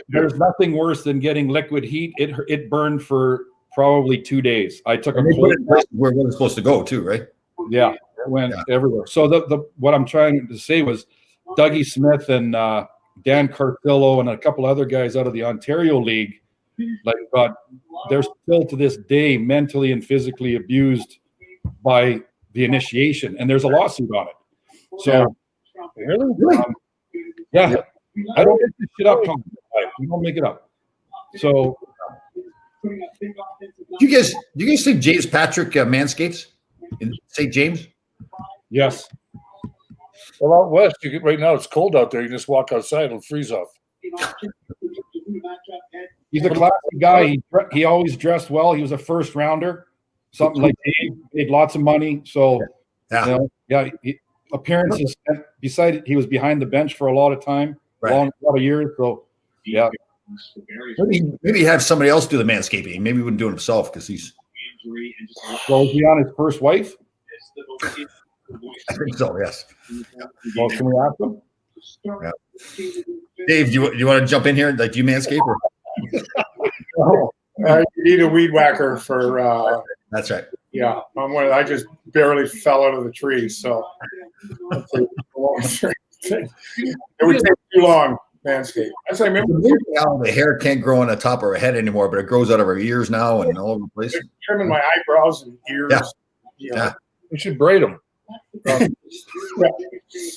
there's nothing worse than getting liquid heat. It burned for probably 2 days. I took a cold where it was supposed to go too, right? Yeah, it went everywhere. So the what I'm trying to say was Dougie Smith and Dan Cartillo and a couple other guys out of the Ontario League, they're still to this day mentally and physically abused by the initiation, and there's a lawsuit on it. So really? Yeah. I don't make this shit up, Tom. We don't make it up. So do you guys think James Patrick Manscapes in St. James? Yes. Well, out west, right now it's cold out there. You just walk outside, it'll freeze off. He's a classy guy. He always dressed well. He was a first rounder, something like Dave, made lots of money. So, appearances. Besides, he was behind the bench for a lot of time, a lot of years. So, yeah. Maybe have somebody else do the manscaping. Maybe he wouldn't do it himself because he's. Well, is he on his first wife? I think so. Yes. Well, can we ask him? Yeah. Dave, do you want to jump in here? Like, do you manscape? Or? You need a weed whacker for. That's right. Yeah, I just barely fell out of the tree, so it would take too long. Manscaped. I remember how the hair can't grow on the top of our head anymore, but it grows out of our ears now and all over the place. Trimming my eyebrows and ears. Yeah. You should braid them.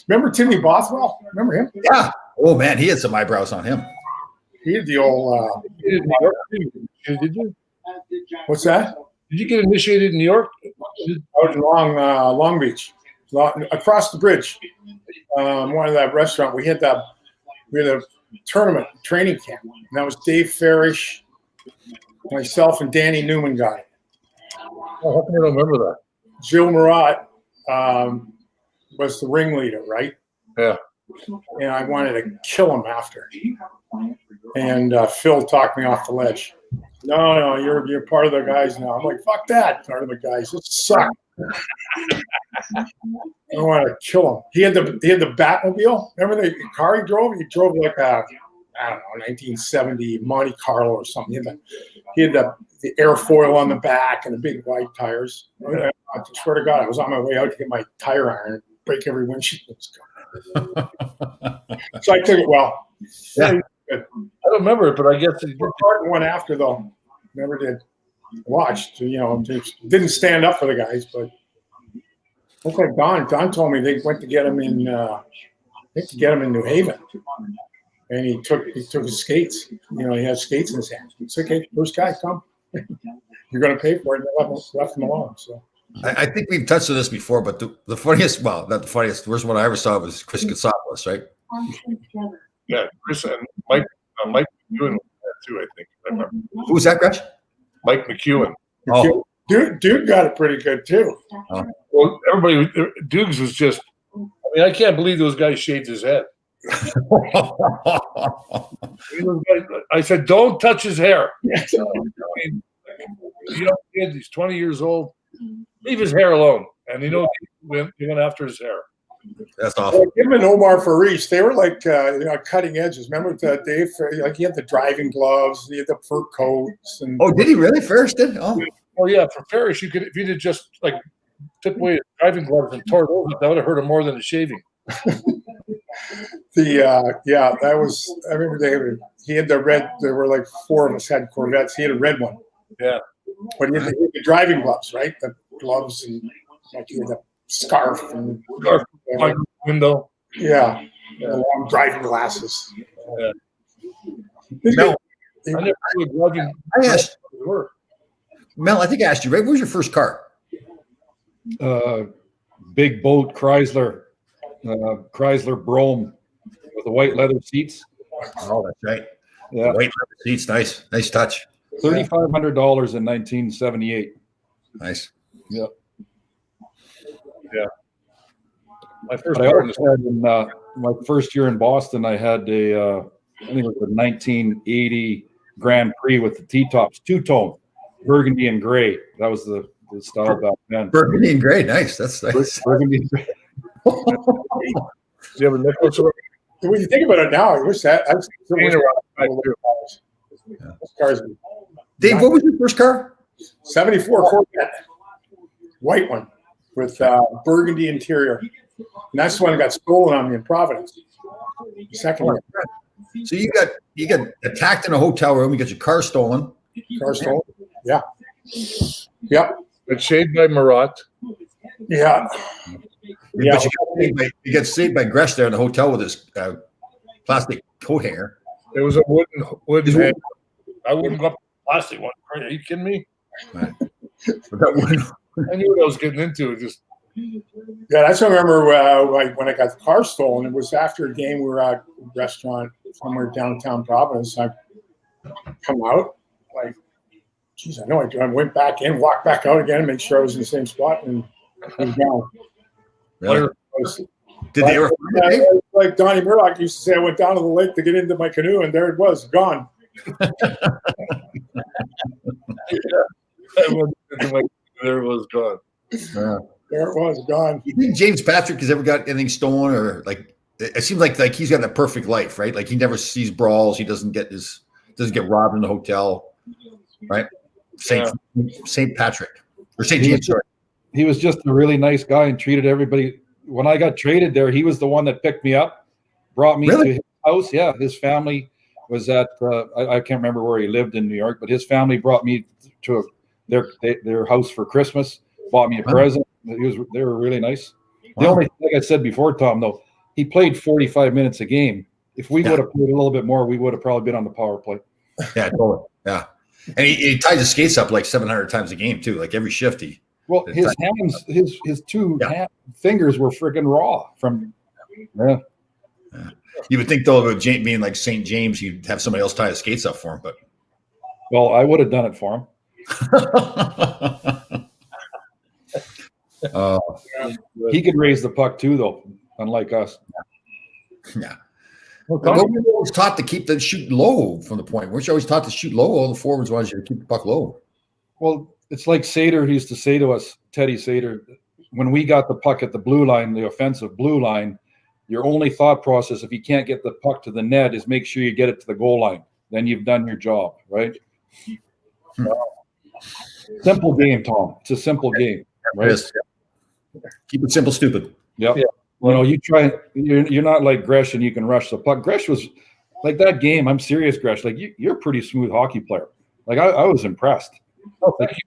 Remember Timmy Bothwell? Remember him? Yeah. Oh man, he had some eyebrows on him. He had the old. Did you? What's that? Did you get initiated in New York? I was in Long Beach, across the bridge. One of that restaurant. We had a tournament training camp, and that was Dave Farish, myself, and Danny Newman guy. Oh, how come I don't remember that? Jill Murat was the ringleader, right? Yeah. And I wanted to kill him after. And Phil talked me off the ledge. No, you're part of the guys now. I'm like, fuck that, part of the guys. It sucked. I want to kill him. He had the Batmobile. Remember the car he drove? He drove like a, I don't know, 1970 Monte Carlo or something. He had the airfoil on the back and the big wide tires. I swear to God, I was on my way out to get my tire iron and break every windshield. So I took it well. Yeah. I don't remember it, but I guess it One after though, never did. Watched, didn't stand up for the guys, but looks like Don told me they went to get him in. I think to get him in New Haven, and he took his skates. He has skates in his hand. It's okay, first guy, come. You're going to pay for it. And left him alone. So I think we've touched on this before, but the funniest, well, not the funniest, worst one I ever saw was Chris Katsopoulos, right? Yeah, Chris and Mike McEwen was that too, I think. I remember. Who was that, Gretch? Mike McEwen. Oh, Dude got it pretty good too. Well, Dukes was just, I can't believe those guys shaved his head. I said, don't touch his hair. Kid, he's 20 years old. Leave his hair alone. And he went after his hair. That's awful. Him and Omar Farish, they were like cutting edges. Remember Dave? Like he had the driving gloves, he had the fur coats. And did he really? Ferris did? Oh, yeah. For Farish, if you did just like took away his driving gloves and tore those, that would have hurt him more than the shaving. That was. I remember he had the red. There were like four of us had Corvettes. He had a red one. Yeah, but he had the driving gloves, right? The gloves and like he had the scarf and like window. Yeah, the long driving glasses. Yeah. Mel, I think I asked you, right? What was your first car? Big boat Chrysler Brome with the white leather seats. Oh, that's right. Yeah, the white leather seats. Nice touch. $3,500 in 1978. Nice. Yeah. Yeah. My my first year in Boston, I had I think it was a 1980 Grand Prix with the T-tops, two-tone, burgundy and gray. That was the style back then. Burgundy and gray, nice. That's nice. Burgundy and gray. Do you have a necklace? When you think about it now, I wish that. Dave, what was your first car? 74 Corvette, white one with burgundy interior, and that's the one that got stolen on me in Providence. The second one. So you got attacked in a hotel room. You got your car stolen. Yeah. Yep. It's shaved by Marat. Yeah. But you got saved by Gresh there in the hotel with his plastic coat hanger. It was a wooden hanger. I wouldn't go up to the plastic one. Are you kidding me? Right. I knew what I was getting into. Yeah, that's what I remember when I got the car stolen. It was after a game. We were at a restaurant somewhere downtown Providence. I come out like, geez, I know I went back in, walked back out again, and make sure I was in the same spot, and was gone. Really? Did they ever find it? Like Donnie Murdoch used to say, I went down to the lake to get into my canoe, and there it was, gone. There it was gone. There it was gone. You think James Patrick has ever got anything stolen, or like it seems like he's got a perfect life, right? Like he never sees brawls, he doesn't get robbed in the hotel, right? Saint Patrick or Saint James. Sorry. He was just a really nice guy and treated everybody. When I got traded there, he was the one that picked me up, brought me to his house. Yeah, his family was at I can't remember where he lived in New York, but his family brought me to their house for Christmas. Bought me a present. They were really nice. The only, like I said before, Tom, though, he played 45 minutes a game. If we would have played a little bit more, we would have probably been on the power play. Yeah, totally. Yeah, and he ties his skates up like 700 times a game too. Like every shift, his hands, his two fingers were freaking raw from. Yeah. You would think though, about being like St. James, you'd have somebody else tie his skates up for him, but. Well, I would have done it for him. He could raise the puck too, though, unlike us. Yeah. Well, we were always taught to shoot low from the point. Weren't you always taught to shoot low? All the forwards wanted you to keep the puck low. Well, it's like Sater used to say to us, Teddy Sater, when we got the puck at the blue line, the offensive blue line, your only thought process, if you can't get the puck to the net, is make sure you get it to the goal line. Then you've done your job, right? Simple game, Tom. It's a simple game, right? Yes. Keep it simple, stupid. Yep. Yeah. You know, you try. You're not like Gresh, and you can rush the puck. Gresh was like that game. I'm serious, Gresh. Like you're a pretty smooth hockey player. Like I was impressed. Oh, thank you.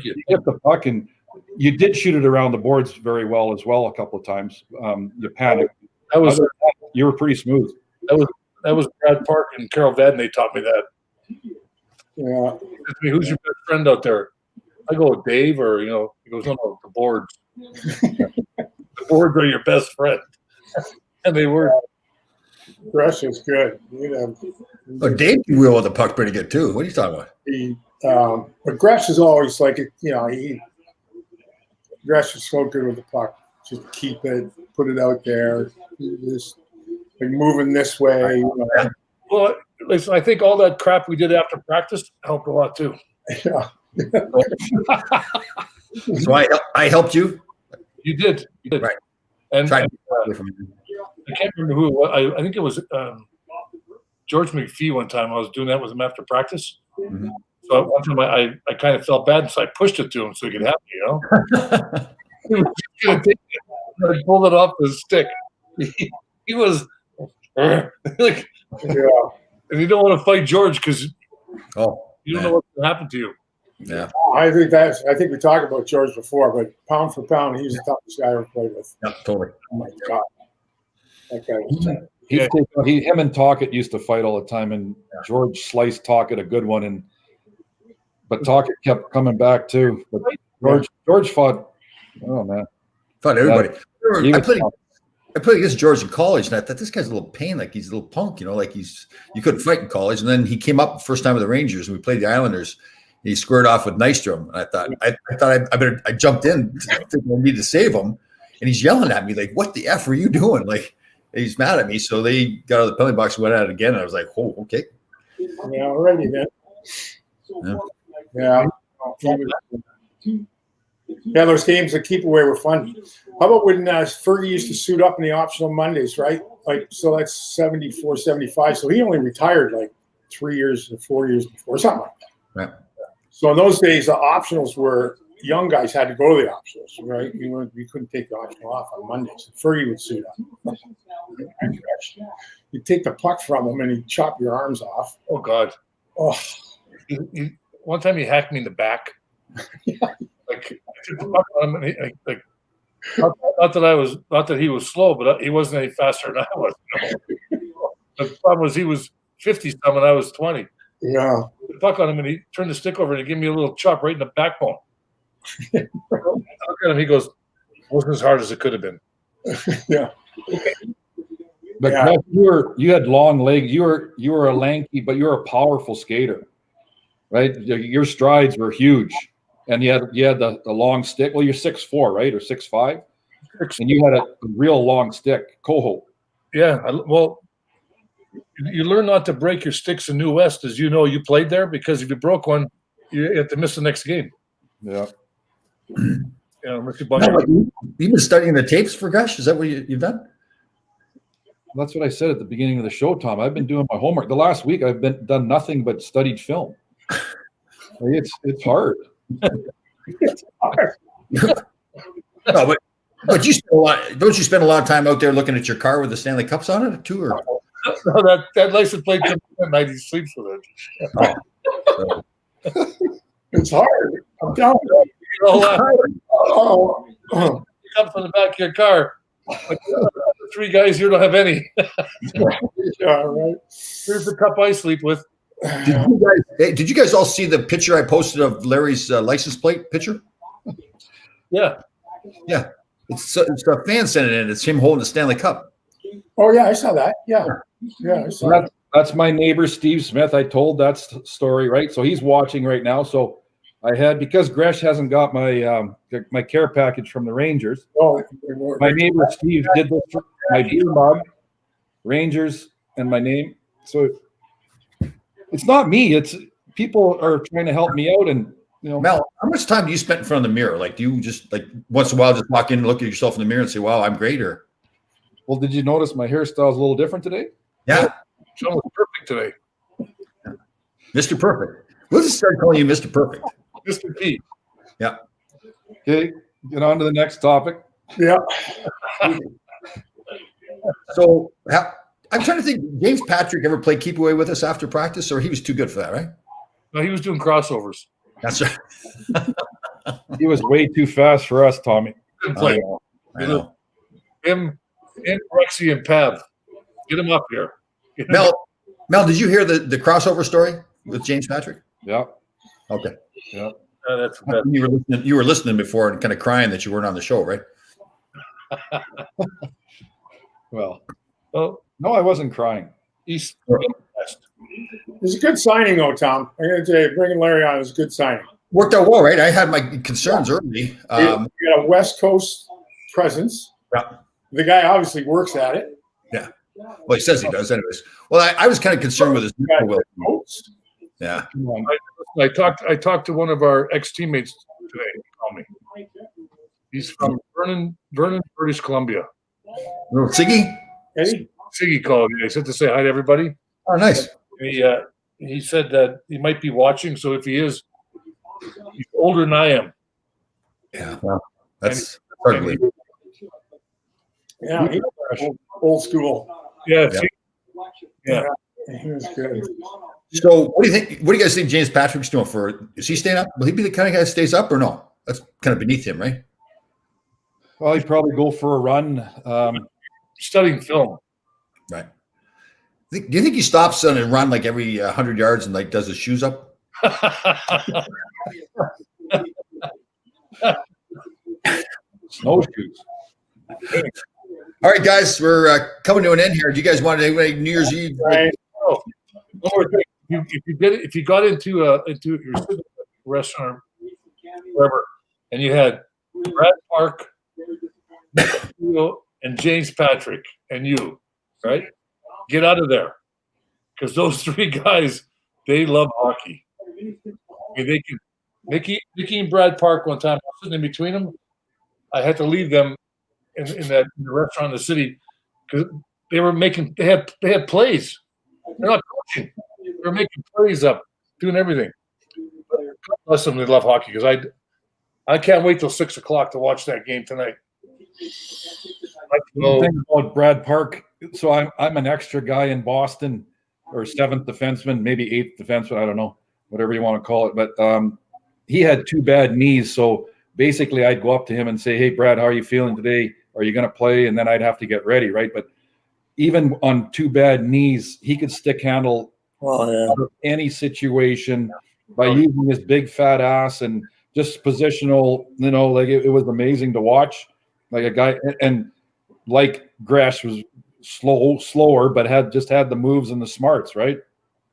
You get the puck, and you did shoot it around the boards very well as well a couple of times. You panicked. You were pretty smooth. That was Brad Park and Carol Vadney taught me that. Yeah. He said, who's your best friend out there? I go with Dave, or he goes, no, the boards. The boards are your best friend, and they were. Gresh is good. Oh, Dave can wheel with the puck pretty good too. What are you talking about? But Gresh is always like, Gresh is so good with the puck. Just keep it, put it out there. Just like moving this way. Well, listen, I think all that crap we did after practice helped a lot too. Yeah. So I helped you. You did. Right. And I can't remember who it was. I think it was George McPhee one time. I was doing that with him after practice. Mm-hmm. So one time I kind of felt bad, so I pushed it to him so he could have me, He was just going to take it. I pulled it off his stick. He was like, and you don't want to fight George because you don't know what's going to happen to you. Yeah, I think we talked about George before, but pound for pound, he's the toughest guy I ever played with. Yeah, totally. Oh my God, that guy was tough. Him and Tocchet used to fight all the time, and George sliced Tocchet a good one, but Tocchet kept coming back too. But George fought. Oh man, fought everybody. I played against George in college, and I thought this guy's a little pain, like he's a little punk, like you couldn't fight in college. And then he came up the first time with the Rangers, and we played the Islanders. He squared off with Nystrom, and I thought I jumped in thinking I needed to save him, and he's yelling at me like, "What the f are you doing?" Like he's mad at me. So they got out of the penalty box and went at it again, and I was like, "Oh, okay." Yeah, already, man. Yeah. Yeah, those games that keep away were fun. How about when Fergie used to suit up in the optional Mondays, right? Like, so that's 74, 75. So he only retired like 3 years or 4 years before, something like that. Right. So in those days, the optionals were young guys had to go to the optionals, right? You couldn't take the optional off on Mondays. Fergie would suit up. You'd take the puck from him and he'd chop your arms off. Oh God! Oh, one time he hacked me in the back. Like, not that he was slow, but he wasn't any faster than I was. The problem was he was 50-some and I was 20. Yeah. The puck on him, and he turned the stick over and he gave me a little chop right in the backbone. I look at him, he goes, "Wasn't as hard as it could have been." Yeah. But you had long legs. You were a lanky, but you were a powerful skater, right? Your strides were huge, and you had the long stick. Well, you're 6'4", right, or 6'5", and you had a real long stick, Coho. Yeah, well, you learn not to break your sticks in New West, as you know. You played there, because if you broke one, you have to miss the next game. Yeah. You've been studying the tapes for Gush? Is that what you've done? That's what I said at the beginning of the show, Tom. I've been doing my homework. The last week, I've done nothing but studied film. It's hard. It's hard. No, but you spend a lot. Don't you spend a lot of time out there looking at your car with the Stanley Cups on it too? Or? No, that license plate at night, he sleeps with it. It's hard. I'm telling you. Come from the back of your car. Like, 3 guys here don't have any. Yeah, right. Here's the cup I sleep with. Did you guys all see the picture I posted of Larry's license plate picture? Yeah. Yeah. It's a fan sent it in. It's him holding the Stanley Cup. Oh, yeah, I saw that. Yeah. Yeah, I saw that. That's my neighbor, Steve Smith. I told that story, right? So he's watching right now. So I had, because Gresh hasn't got my care package from the Rangers. Oh, my neighbor Steve did this for my beer mug, Rangers, and my name. So it's not me. It's people are trying to help me out, and Mel, how much time do you spend in front of the mirror? Like, do you just like once in a while just walk in and look at yourself in the mirror and say, "Wow, I'm great"? Or Well, did you notice my hairstyle is a little different today? yeah, It's almost perfect today. Mr. Perfect. We'll just start calling you Mr. Perfect. Mr. P. Yeah. Okay, get on to the next topic. Yeah. So I'm trying to think. James Patrick ever played keep away with us after practice, or he was too good for that, right? No, he was doing crossovers. That's right. He was way too fast for us, Tommy. Couldn't play. I know. Him and Rexy and Pav. Get him up here. Mel, did you hear the crossover story with James Patrick? Yeah. Okay. Yeah. That's bad. You were listening before and kind of crying that you weren't on the show, right? Well, Oh, no, I wasn't crying. East. It's a good signing, though, Tom. I'm going to tell you, bringing Larry on is a good signing. Worked out well, right? I had my concerns early. You got a West Coast presence. Yeah. The guy obviously works at it. Yeah. Well, he says he does, anyways. Well, I was kind of concerned with his will. Coats. Yeah. Come on. I talked to one of our ex-teammates today. He called me. He's from Vernon, British Columbia. Little Siggy? Eddie? Siggy called me. He said to say hi to everybody. Oh, nice. He said that he might be watching. So if he is, he's older than I am. Yeah. Well, that's hard to believe. Yeah, he was old school. Yeah. Yeah. Yeah. He was good. So what do you think? What do you guys think James Patrick's doing is he staying up? Will he be the kind of guy that stays up or no? That's kind of beneath him, right? Well, he'd probably go for a run. Studying film. Right. Do you think he stops on a run like every 100 yards and like does his shoes up? Snowshoes. All right, guys, we're coming to an end here. Do you guys want to do New Year's Eve? Right. Oh, one more thing. If you got into your restaurant or wherever, and you had Brad Park, and James Patrick, and you, right? Get out of there, because those three guys, they love hockey. I mean, they can. Mickey and Brad Park one time, I was sitting in between them. I had to leave them in the restaurant in the city because they had plays. They're not coaching. They're making plays up, doing everything. God bless them. They love hockey because I can't wait till 6 o'clock to watch that game tonight. The thing about Brad Park, so I'm an extra guy in Boston, or seventh defenseman, maybe eighth defenseman, I don't know, whatever you want to call it. But he had two bad knees, so basically I'd go up to him and say, "Hey, Brad, how are you feeling today? Are you going to play?" And then I'd have to get ready, right? But even on two bad knees, he could stick handle any situation by using his big fat ass and just positional. Like it was amazing to watch. Like a guy, and like Gresh was slower, but had the moves and the smarts, right?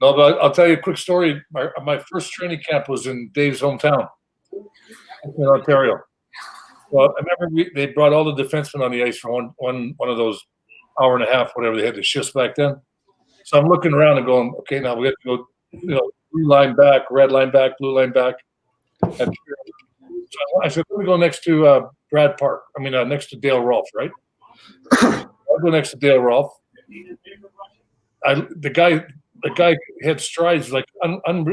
No, but I'll tell you a quick story. My first training camp was in Dave's hometown in Ontario. Well, I remember they brought all the defensemen on the ice for one of those hour and a half, whatever they had the shifts back then. So I'm looking around and going, okay, now we have to go, blue line back, red line back, blue line back. So I said, let me go next to Brad Park. I mean, next to Dale Rolfe, right? I'll go next to Dale Rolfe. The guy had strides like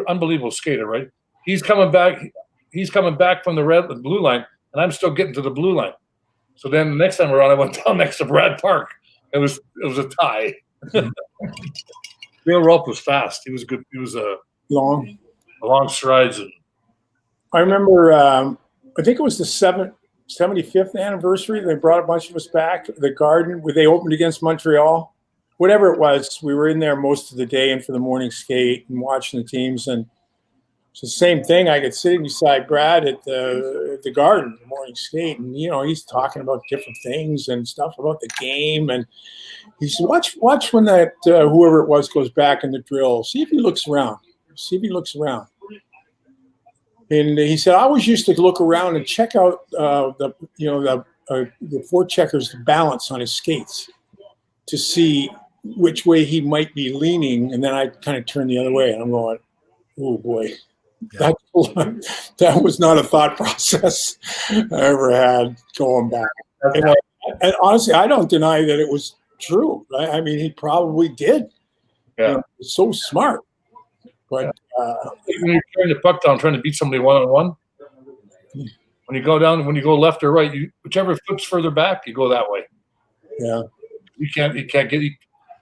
unbelievable skater, right? He's coming back from the blue line, and I'm still getting to the blue line. So then the next time around, I went down next to Brad Park. It was a tie. Dale Rolfe was fast. He was good. He was Long strides. And I remember, I think it was the 75th anniversary. They brought a bunch of us back. The Garden, where they opened against Montreal. Whatever it was, we were in there most of the day and for the morning skate and watching the teams. And it's the same thing. I could sit beside Brad at the Garden, the morning skate, and he's talking about different things and stuff about the game. And he said, "Watch when that whoever it was goes back in the drill. See if he looks around. And he said, I always used to look around and check out the forecheckers, the balance on his skates to see which way he might be leaning. And then I kind of turn the other way. And I'm going, oh, boy, That was not a thought process I ever had going back. And honestly, I don't deny that it was true. Right? I mean, he probably did. Yeah. You know, he's so smart. But when you're carrying the puck down, trying to beat somebody one-on-one, when you go down, when you go left or right, whichever flips further back, you go that way. Yeah. You can't get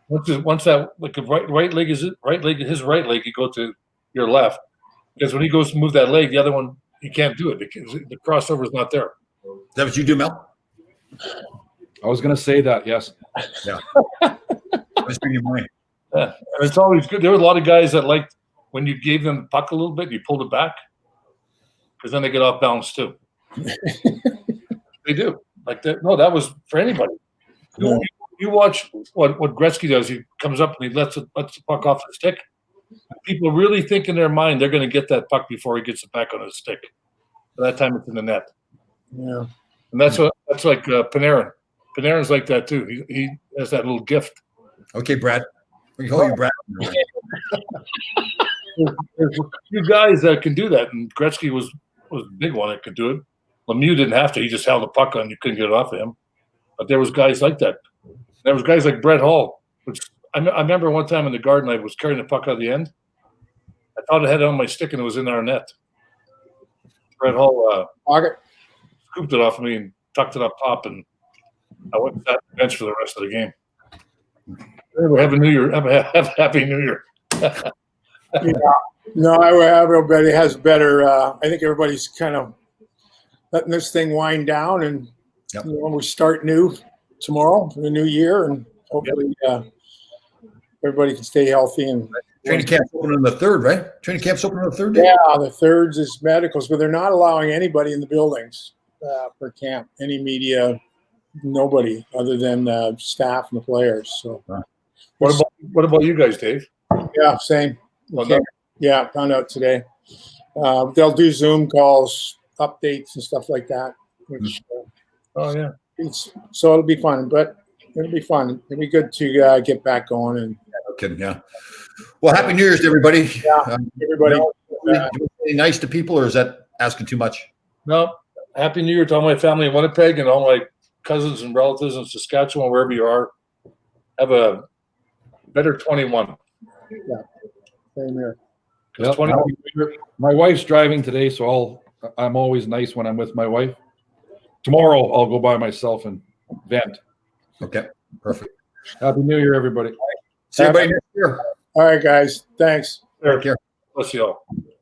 once that like the right leg is his right leg, you go to your left. Because when he goes to move that leg, the other one he can't do it because the crossover is not there. Is that what you do, Mel? I was going to say that, yes. Yeah. Just bring your mind. Yeah, and it's always good. There were a lot of guys that liked when you gave them the puck a little bit, you pulled it back, because then they get off balance too. They do like that. No, that was for anybody. Yeah. You watch what Gretzky does. He comes up and he lets the puck off the stick. People really think in their mind they're going to get that puck before he gets it back on his stick. By that time, it's in the net. Yeah, and that's like Panarin. Panarin's like that too. He has that little gift. Okay, Brad. We call you Brad. There's a few guys that can do that, and Gretzky was a big one that could do it. Lemieux didn't have to; he just held the puck on. You couldn't get it off of him. But there was guys like that. There was guys like Brett Hull, which I remember one time in the Garden, I was carrying the puck out of the end. I thought I had it on my stick, and it was in our net. Brett Hull scooped it off of me and tucked it up top, and I went and sat on the bench for the rest of the game. Anyway, have a New Year. Have a happy New Year. yeah. No, everybody has better. I think everybody's kind of letting this thing wind down, and we start new tomorrow for the new year, and hopefully everybody can stay healthy. And training camp's open on the 3rd, right? Training camp's open on the 3rd day? Yeah, the 3rd is medicals, but they're not allowing anybody in the buildings for camp. Any media, nobody other than staff and the players. So, what about you guys, Dave? Yeah, same. Well, no. Yeah, found out today. They'll do Zoom calls, updates, and stuff like that. Which, oh yeah. So it'll be fun, but it'll be fun. It'll be good to get back going. And okay, yeah. Well, happy New Year's to everybody. Yeah, everybody. Any nice to people, or is that asking too much? No. Happy New Year to all my family in Winnipeg and all my cousins and relatives in Saskatchewan, wherever you are. Have a better 21. Yeah. Same here. Yep. My wife's driving today, so I'm always nice when I'm with my wife. Tomorrow I'll go by myself and vent. Okay, perfect. Happy New Year, everybody. See everybody next year. All right, guys. Thanks. Take care. Bless you all.